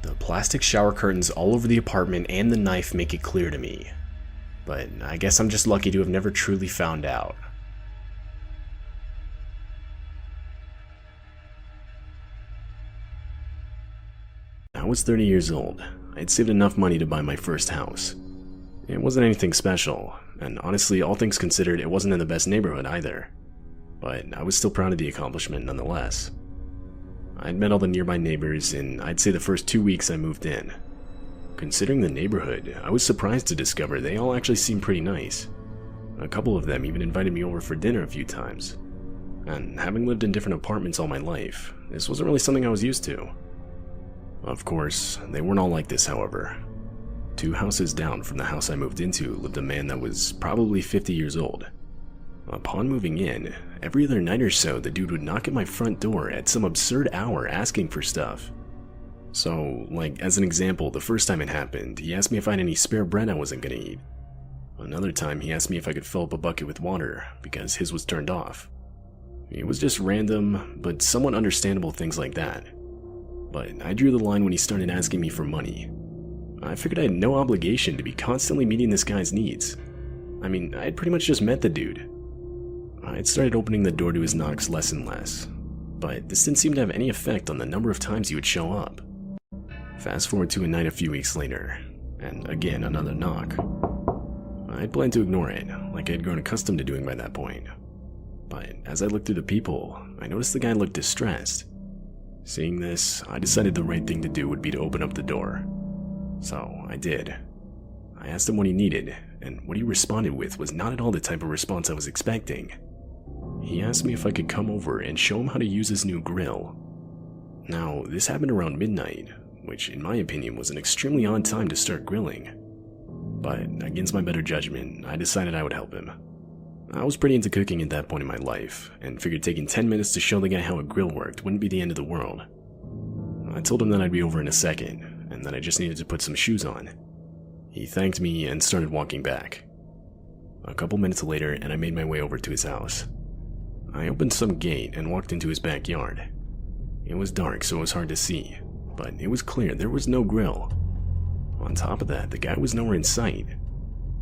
The plastic shower curtains all over the apartment and the knife make it clear to me, but I guess I'm just lucky to have never truly found out. I was 30 years old. I'd saved enough money to buy my first house. It wasn't anything special, and honestly, all things considered, it wasn't in the best neighborhood either. But I was still proud of the accomplishment nonetheless. I'd met all the nearby neighbors in, I'd say, the first 2 weeks I moved in. Considering the neighborhood, I was surprised to discover they all actually seemed pretty nice. A couple of them even invited me over for dinner a few times. And having lived in different apartments all my life, this wasn't really something I was used to. Of course, they weren't all like this, however. 2 houses down from the house I moved into lived a man that was probably 50 years old. Upon moving in, every other night or so the dude would knock at my front door at some absurd hour asking for stuff. So, like, as an example, the first time it happened, he asked me if I had any spare bread I wasn't gonna eat. Another time he asked me if I could fill up a bucket with water, because his was turned off. It was just random, but somewhat understandable things like that. But I drew the line when he started asking me for money. I figured I had no obligation to be constantly meeting this guy's needs. I mean, I had pretty much just met the dude. I'd started opening the door to his knocks less and less, but this didn't seem to have any effect on the number of times he would show up. Fast forward to a night a few weeks later, and again another knock. I'd planned to ignore it, like I had grown accustomed to doing by that point. But as I looked through the people, I noticed the guy looked distressed. Seeing this, I decided the right thing to do would be to open up the door. So I did. I asked him what he needed, and what he responded with was not at all the type of response I was expecting. He asked me if I could come over and show him how to use his new grill. Now, this happened around midnight, which in my opinion was an extremely odd time to start grilling. But against my better judgment, I decided I would help him. I was pretty into cooking at that point in my life, and figured taking 10 minutes to show the guy how a grill worked wouldn't be the end of the world. I told him that I'd be over in a second, and that I just needed to put some shoes on. He thanked me and started walking back. A couple minutes later, and I made my way over to his house. I opened some gate and walked into his backyard. It was dark, so it was hard to see, but it was clear there was no grill. On top of that, the guy was nowhere in sight.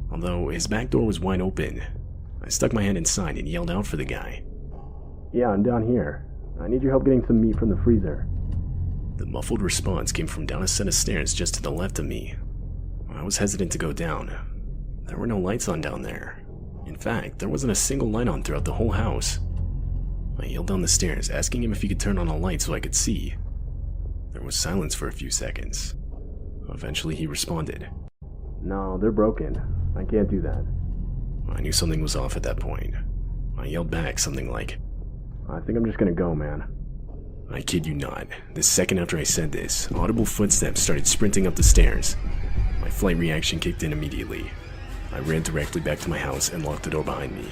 Although his back door was wide open, I stuck my head inside and yelled out for the guy. "Yeah, I'm down here. I need your help getting some meat from the freezer." The muffled response came from down a set of stairs just to the left of me. I was hesitant to go down. There were no lights on down there. In fact, there wasn't a single light on throughout the whole house. I yelled down the stairs, asking him if he could turn on a light so I could see. There was silence for a few seconds. Eventually he responded, "No, they're broken. I can't do that." I knew something was off at that point. I yelled back something like, "I think I'm just gonna go, man." I kid you not, the second after I said this, audible footsteps started sprinting up the stairs. My flight reaction kicked in immediately. I ran directly back to my house and locked the door behind me.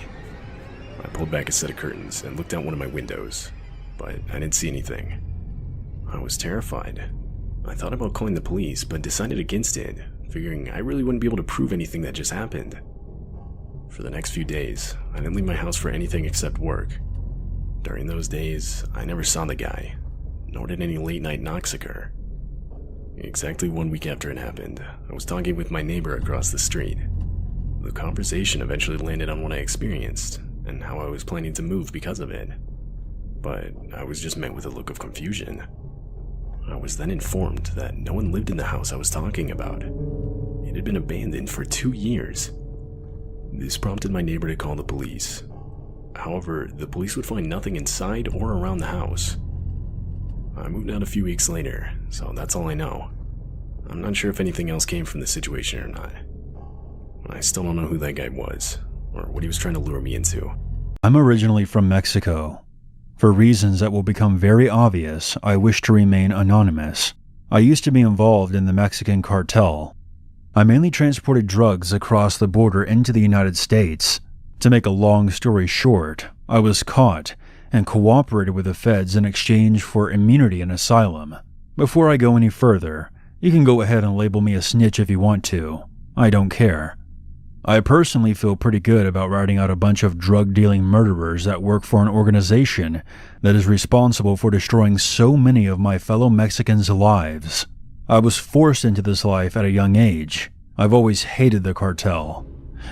I pulled back a set of curtains and looked out one of my windows, but I didn't see anything. I was terrified. I thought about calling the police, but decided against it, figuring I really wouldn't be able to prove anything that just happened. For the next few days, I didn't leave my house for anything except work. During those days, I never saw the guy, nor did any late-night knocks occur. Exactly 1 week after it happened, I was talking with my neighbor across the street. The conversation eventually landed on what I experienced, and how I was planning to move because of it. But I was just met with a look of confusion. I was then informed that no one lived in the house I was talking about. It had been abandoned for 2 years. This prompted my neighbor to call the police. However, the police would find nothing inside or around the house. I moved out a few weeks later, so that's all I know. I'm not sure if anything else came from the situation or not. I still don't know who that guy was, or what he was trying to lure me into. I'm originally from Mexico. For reasons that will become very obvious, I wish to remain anonymous. I used to be involved in the Mexican cartel. I mainly transported drugs across the border into the United States. To make a long story short, I was caught and cooperated with the feds in exchange for immunity and asylum. Before I go any further, you can go ahead and label me a snitch if you want to. I don't care. I personally feel pretty good about writing out a bunch of drug-dealing murderers that work for an organization that is responsible for destroying so many of my fellow Mexicans' lives. I was forced into this life at a young age. I've always hated the cartel,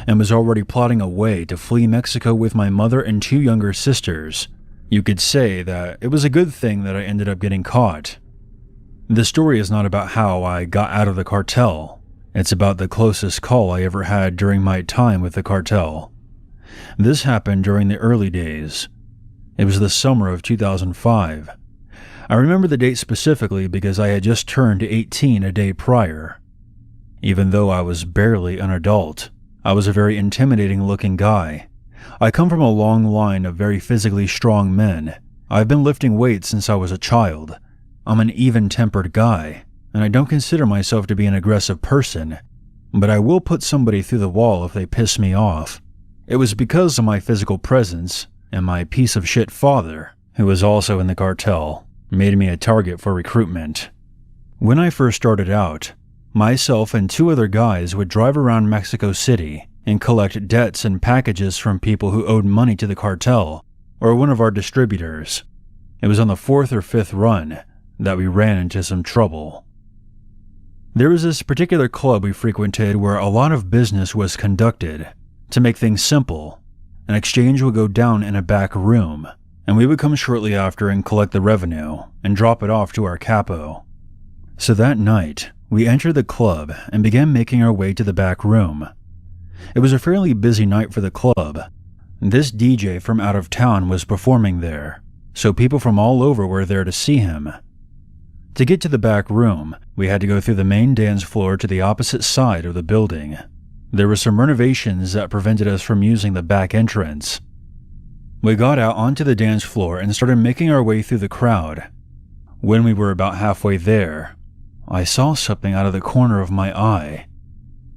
and was already plotting a way to flee Mexico with my mother and 2 younger sisters. You could say that it was a good thing that I ended up getting caught. The story is not about how I got out of the cartel. It's about the closest call I ever had during my time with the cartel. This happened during the early days. It was the summer of 2005. I remember the date specifically because I had just turned 18 a day prior. Even though I was barely an adult, I was a very intimidating-looking guy. I come from a long line of very physically strong men. I've been lifting weights since I was a child. I'm an even-tempered guy, and I don't consider myself to be an aggressive person, but I will put somebody through the wall if they piss me off. It was because of my physical presence and my piece-of-shit father, who was also in the cartel, made me a target for recruitment. When I first started out, myself and 2 other guys would drive around Mexico City and collect debts and packages from people who owed money to the cartel or one of our distributors. It was on the 4th or 5th run that we ran into some trouble. There was this particular club we frequented where a lot of business was conducted. To make things simple, an exchange would go down in a back room, and we would come shortly after and collect the revenue and drop it off to our capo. So that night, we entered the club and began making our way to the back room. It was a fairly busy night for the club. This DJ from out of town was performing there, so people from all over were there to see him. To get to the back room, we had to go through the main dance floor to the opposite side of the building. There were some renovations that prevented us from using the back entrance. We got out onto the dance floor and started making our way through the crowd. When we were about halfway there, I saw something out of the corner of my eye.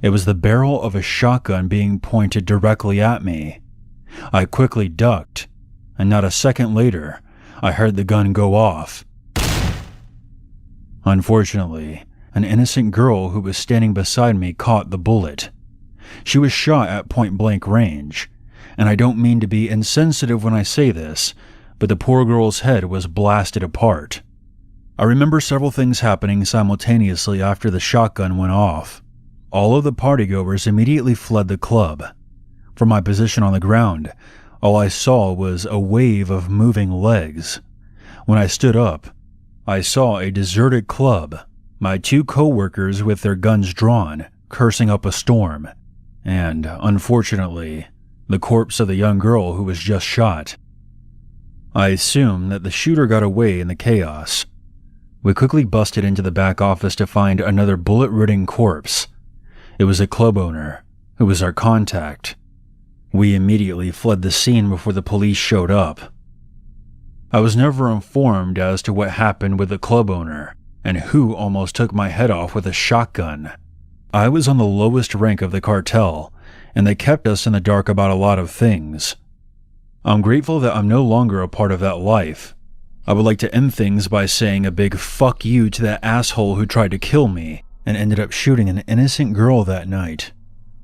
It was the barrel of a shotgun being pointed directly at me. I quickly ducked, and not a second later, I heard the gun go off. Unfortunately, an innocent girl who was standing beside me caught the bullet. She was shot at point-blank range, and I don't mean to be insensitive when I say this, but the poor girl's head was blasted apart. I remember several things happening simultaneously after the shotgun went off. All of the partygoers immediately fled the club. From my position on the ground, all I saw was a wave of moving legs. When I stood up, I saw a deserted club, my 2 co-workers with their guns drawn, cursing up a storm, and, unfortunately, the corpse of the young girl who was just shot. I assume that the shooter got away in the chaos. We quickly busted into the back office to find another bullet-ridden corpse. It was a club owner, who was our contact. We immediately fled the scene before the police showed up. I was never informed as to what happened with the club owner, and who almost took my head off with a shotgun. I was on the lowest rank of the cartel, and they kept us in the dark about a lot of things. I'm grateful that I'm no longer a part of that life. I would like to end things by saying a big fuck you to that asshole who tried to kill me and ended up shooting an innocent girl that night.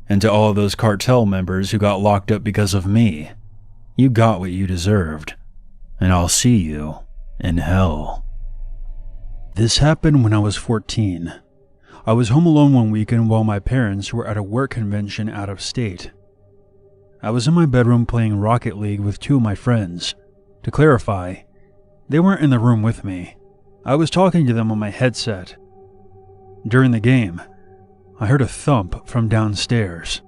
And to all of those cartel members who got locked up because of me, you got what you deserved. And I'll see you in hell. This happened when I was 14. I was home alone one weekend while my parents were at a work convention out of state. I was in my bedroom playing Rocket League with 2 of my friends. To clarify, they weren't in the room with me. I was talking to them on my headset. During the game, I heard a thump from downstairs.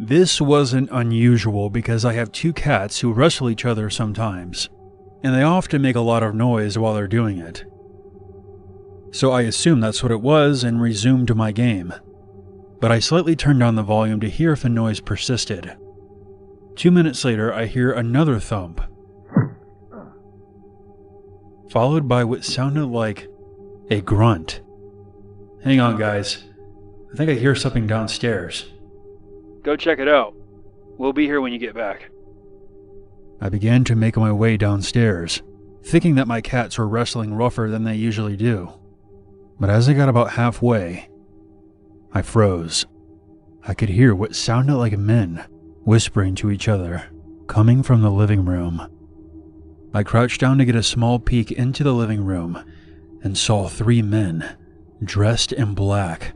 This wasn't unusual because I have 2 cats who wrestle each other sometimes, and they often make a lot of noise while they're doing it. So I assumed that's what it was and resumed my game. But I slightly turned down the volume to hear if the noise persisted. 2 minutes later, I hear another thump, followed by what sounded like a grunt. Hang on, guys. I think I hear something downstairs. Go check it out. We'll be here when you get back. I began to make my way downstairs, thinking that my cats were wrestling rougher than they usually do. But as I got about halfway, I froze. I could hear what sounded like men whispering to each other, coming from the living room. I crouched down to get a small peek into the living room and saw 3 men, dressed in black.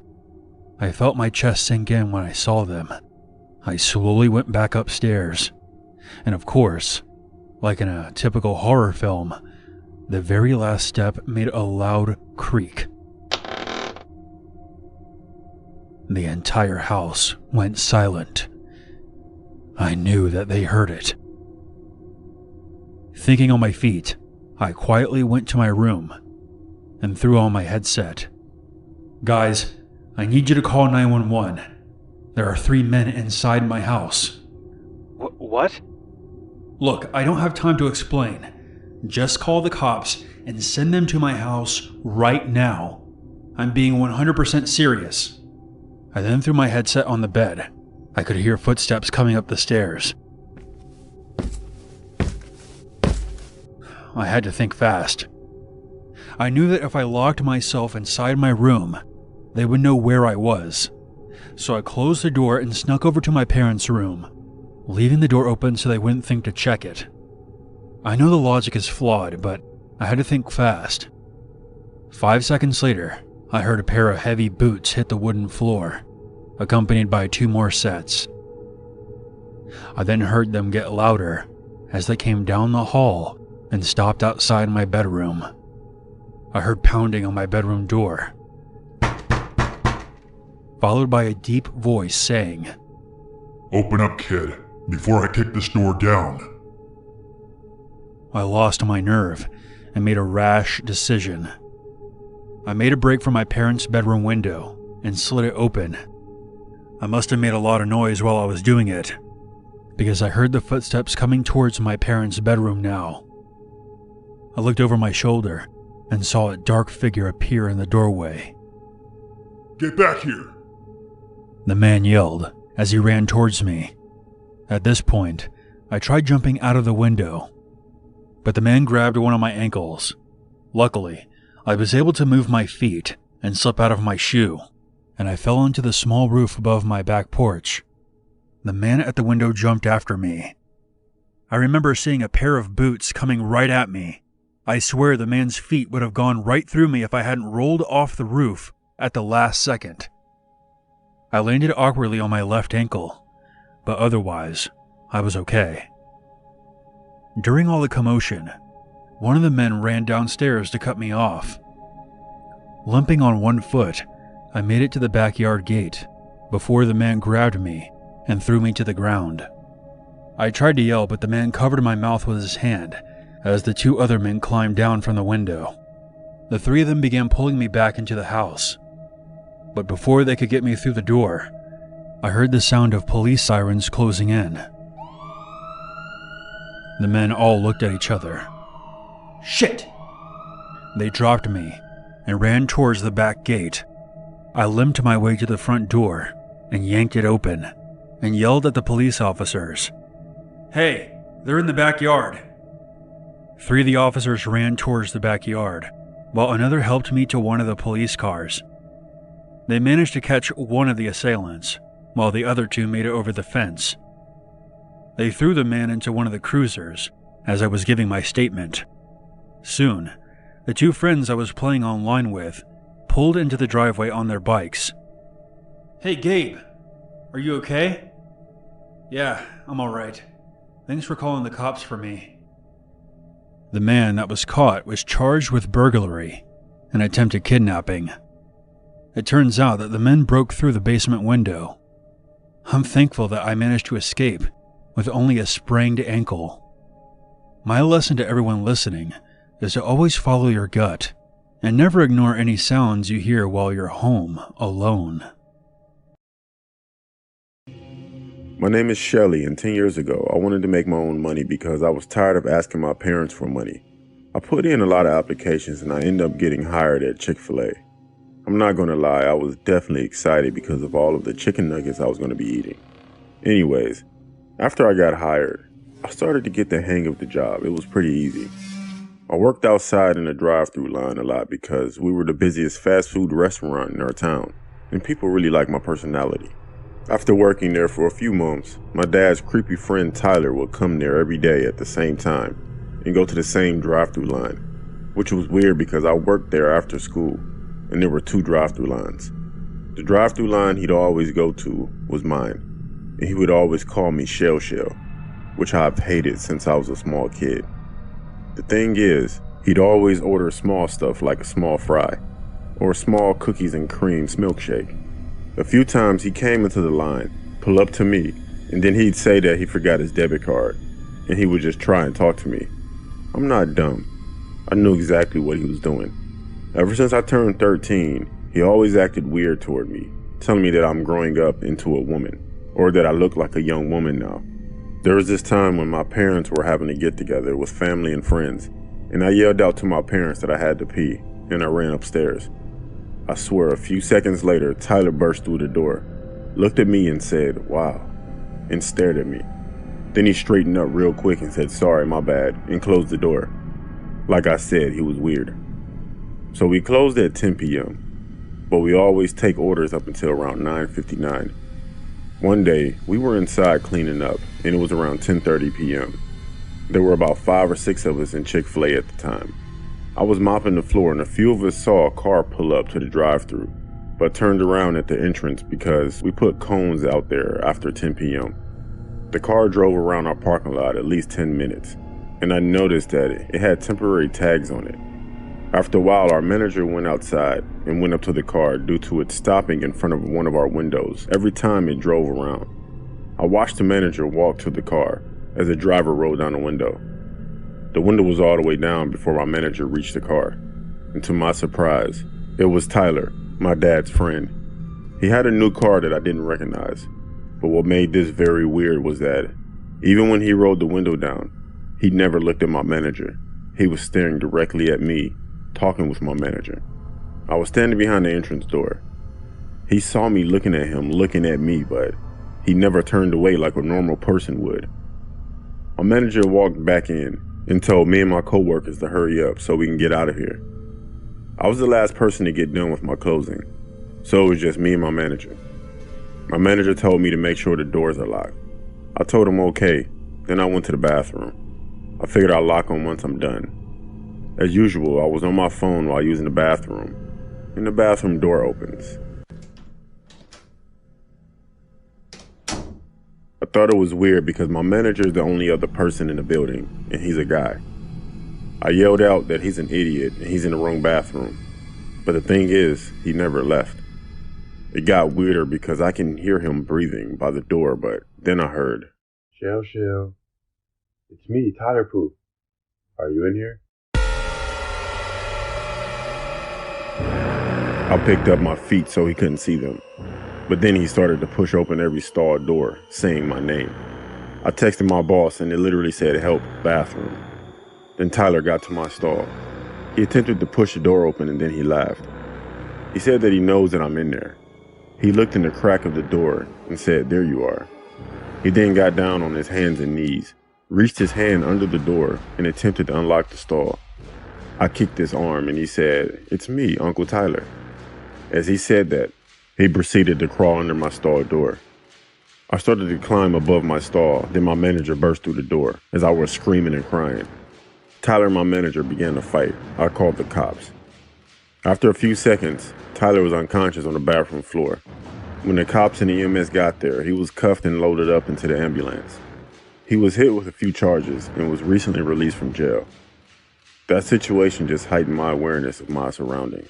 I felt my chest sink in when I saw them. I slowly went back upstairs, and of course, like in a typical horror film, the very last step made a loud creak. The entire house went silent. I knew that they heard it. Thinking on my feet, I quietly went to my room and threw on my headset. Guys, I need you to call 911. There are 3 men inside my house. What? Look, I don't have time to explain. Just call the cops and send them to my house right now. I'm being 100% serious. I then threw my headset on the bed. I could hear footsteps coming up the stairs. I had to think fast. I knew that if I locked myself inside my room, they would know where I was. So I closed the door and snuck over to my parents' room, leaving the door open so they wouldn't think to check it. I know the logic is flawed, but I had to think fast. 5 seconds later, I heard a pair of heavy boots hit the wooden floor, accompanied by 2 more sets. I then heard them get louder as they came down the hall and stopped outside my bedroom. I heard pounding on my bedroom door, followed by a deep voice saying, Open up, kid, before I kick this door down. I lost my nerve and made a rash decision. I made a break for my parents' bedroom window and slid it open. I must have made a lot of noise while I was doing it, because I heard the footsteps coming towards my parents' bedroom now. I looked over my shoulder and saw a dark figure appear in the doorway. Get back here! The man yelled as he ran towards me. At this point, I tried jumping out of the window, but the man grabbed one of my ankles. Luckily, I was able to move my feet and slip out of my shoe, and I fell onto the small roof above my back porch. The man at the window jumped after me. I remember seeing a pair of boots coming right at me. I swear the man's feet would have gone right through me if I hadn't rolled off the roof at the last second. I landed awkwardly on my left ankle, but otherwise, I was okay. During all the commotion, one of the men ran downstairs to cut me off. Limping on one foot, I made it to the backyard gate before the man grabbed me and threw me to the ground. I tried to yell, but the man covered my mouth with his hand as the 2 other men climbed down from the window. The 3 of them began pulling me back into the house, but before they could get me through the door, I heard the sound of police sirens closing in. The men all looked at each other. Shit! They dropped me and ran towards the back gate. I limped my way to the front door and yanked it open and yelled at the police officers. Hey, they're in the backyard. 3 of the officers ran towards the backyard, while another helped me to one of the police cars. They managed to catch one of the assailants, while the other 2 made it over the fence. They threw the man into one of the cruisers as I was giving my statement. Soon, the 2 friends I was playing online with pulled into the driveway on their bikes. Hey Gabe, are you okay? Yeah, I'm alright. Thanks for calling the cops for me. The man that was caught was charged with burglary and attempted kidnapping. It turns out that the men broke through the basement window. I'm thankful that I managed to escape with only a sprained ankle. My lesson to everyone listening is to always follow your gut and never ignore any sounds you hear while you're home alone. My name is Shelly, and 10 years ago, I wanted to make my own money because I was tired of asking my parents for money. I put in a lot of applications and I ended up getting hired at Chick-fil-A. I'm not going to lie, I was definitely excited because of all of the chicken nuggets I was going to be eating. Anyways, after I got hired, I started to get the hang of the job. It was pretty easy. I worked outside in the drive-thru line a lot because we were the busiest fast food restaurant in our town, and people really liked my personality. After working there for a few months, my dad's creepy friend Tyler would come there every day at the same time and go to the same drive-thru line, which was weird because I worked there after school, and there were 2 drive-thru lines. The drive-thru line he'd always go to was mine, and he would always call me Shell, which I've hated since I was a small kid. The thing is, he'd always order small stuff like a small fry, or a small cookies and cream milkshake. A few times he came into the line, pull up to me, and then he'd say that he forgot his debit card, and he would just try and talk to me. I'm not dumb. I knew exactly what he was doing. Ever since I turned 13, he always acted weird toward me, telling me that I'm growing up into a woman, or that I look like a young woman now. There was this time when my parents were having a get-together with family and friends, and I yelled out to my parents that I had to pee, and I ran upstairs. I swear a few seconds later, Tyler burst through the door, looked at me and said, "Wow," and stared at me. Then he straightened up real quick and said, "Sorry, my bad," and closed the door. Like I said, he was weird. So we closed at 10 p.m., but we always take orders up until around 9:59. One day, we were inside cleaning up, and it was around 10:30 p.m. There were about 5 or 6 of us in Chick-fil-A at the time. I was mopping the floor, and a few of us saw a car pull up to the drive-thru, but turned around at the entrance because we put cones out there after 10 p.m. The car drove around our parking lot at least 10 minutes, and I noticed that it had temporary tags on it. After a while, our manager went outside and went up to the car due to it stopping in front of one of our windows every time it drove around. I watched the manager walk to the car as the driver rolled down the window. The window was all the way down before my manager reached the car, and to my surprise, it was Tyler, my dad's friend. He had a new car that I didn't recognize, but what made this very weird was that even when he rolled the window down, he never looked at my manager. He was staring directly at me, talking with my manager. I was standing behind the entrance door. He saw me looking at him, looking at me, but he never turned away like a normal person would. My manager walked back in and told me and my coworkers to hurry up so we can get out of here. I was the last person to get done with my closing, so it was just me and my manager. My manager told me to make sure the doors are locked. I told him okay, then I went to the bathroom. I figured I'll lock them once I'm done. As usual, I was on my phone while using the bathroom, and the bathroom door opens. I thought it was weird because my manager is the only other person in the building, and he's a guy. I yelled out that he's an idiot and he's in the wrong bathroom, but the thing is, he never left. It got weirder because I can hear him breathing by the door, but then I heard, "Shell, it's me, Tyler Pooh. Are you in here?" I picked up my feet so he couldn't see them, but then he started to push open every stall door, saying my name. I texted my boss and it literally said, "Help, bathroom." Then Tyler got to my stall. He attempted to push the door open and then he laughed. He said that he knows that I'm in there. He looked in the crack of the door and said, "There you are." He then got down on his hands and knees, reached his hand under the door and attempted to unlock the stall. I kicked his arm and he said, "It's me, Uncle Tyler." As he said that, he proceeded to crawl under my stall door. I started to climb above my stall, then my manager burst through the door as I was screaming and crying. Tyler and my manager began to fight. I called the cops. After a few seconds, Tyler was unconscious on the bathroom floor. When the cops and the EMS got there, he was cuffed and loaded up into the ambulance. He was hit with a few charges and was recently released from jail. That situation just heightened my awareness of my surroundings.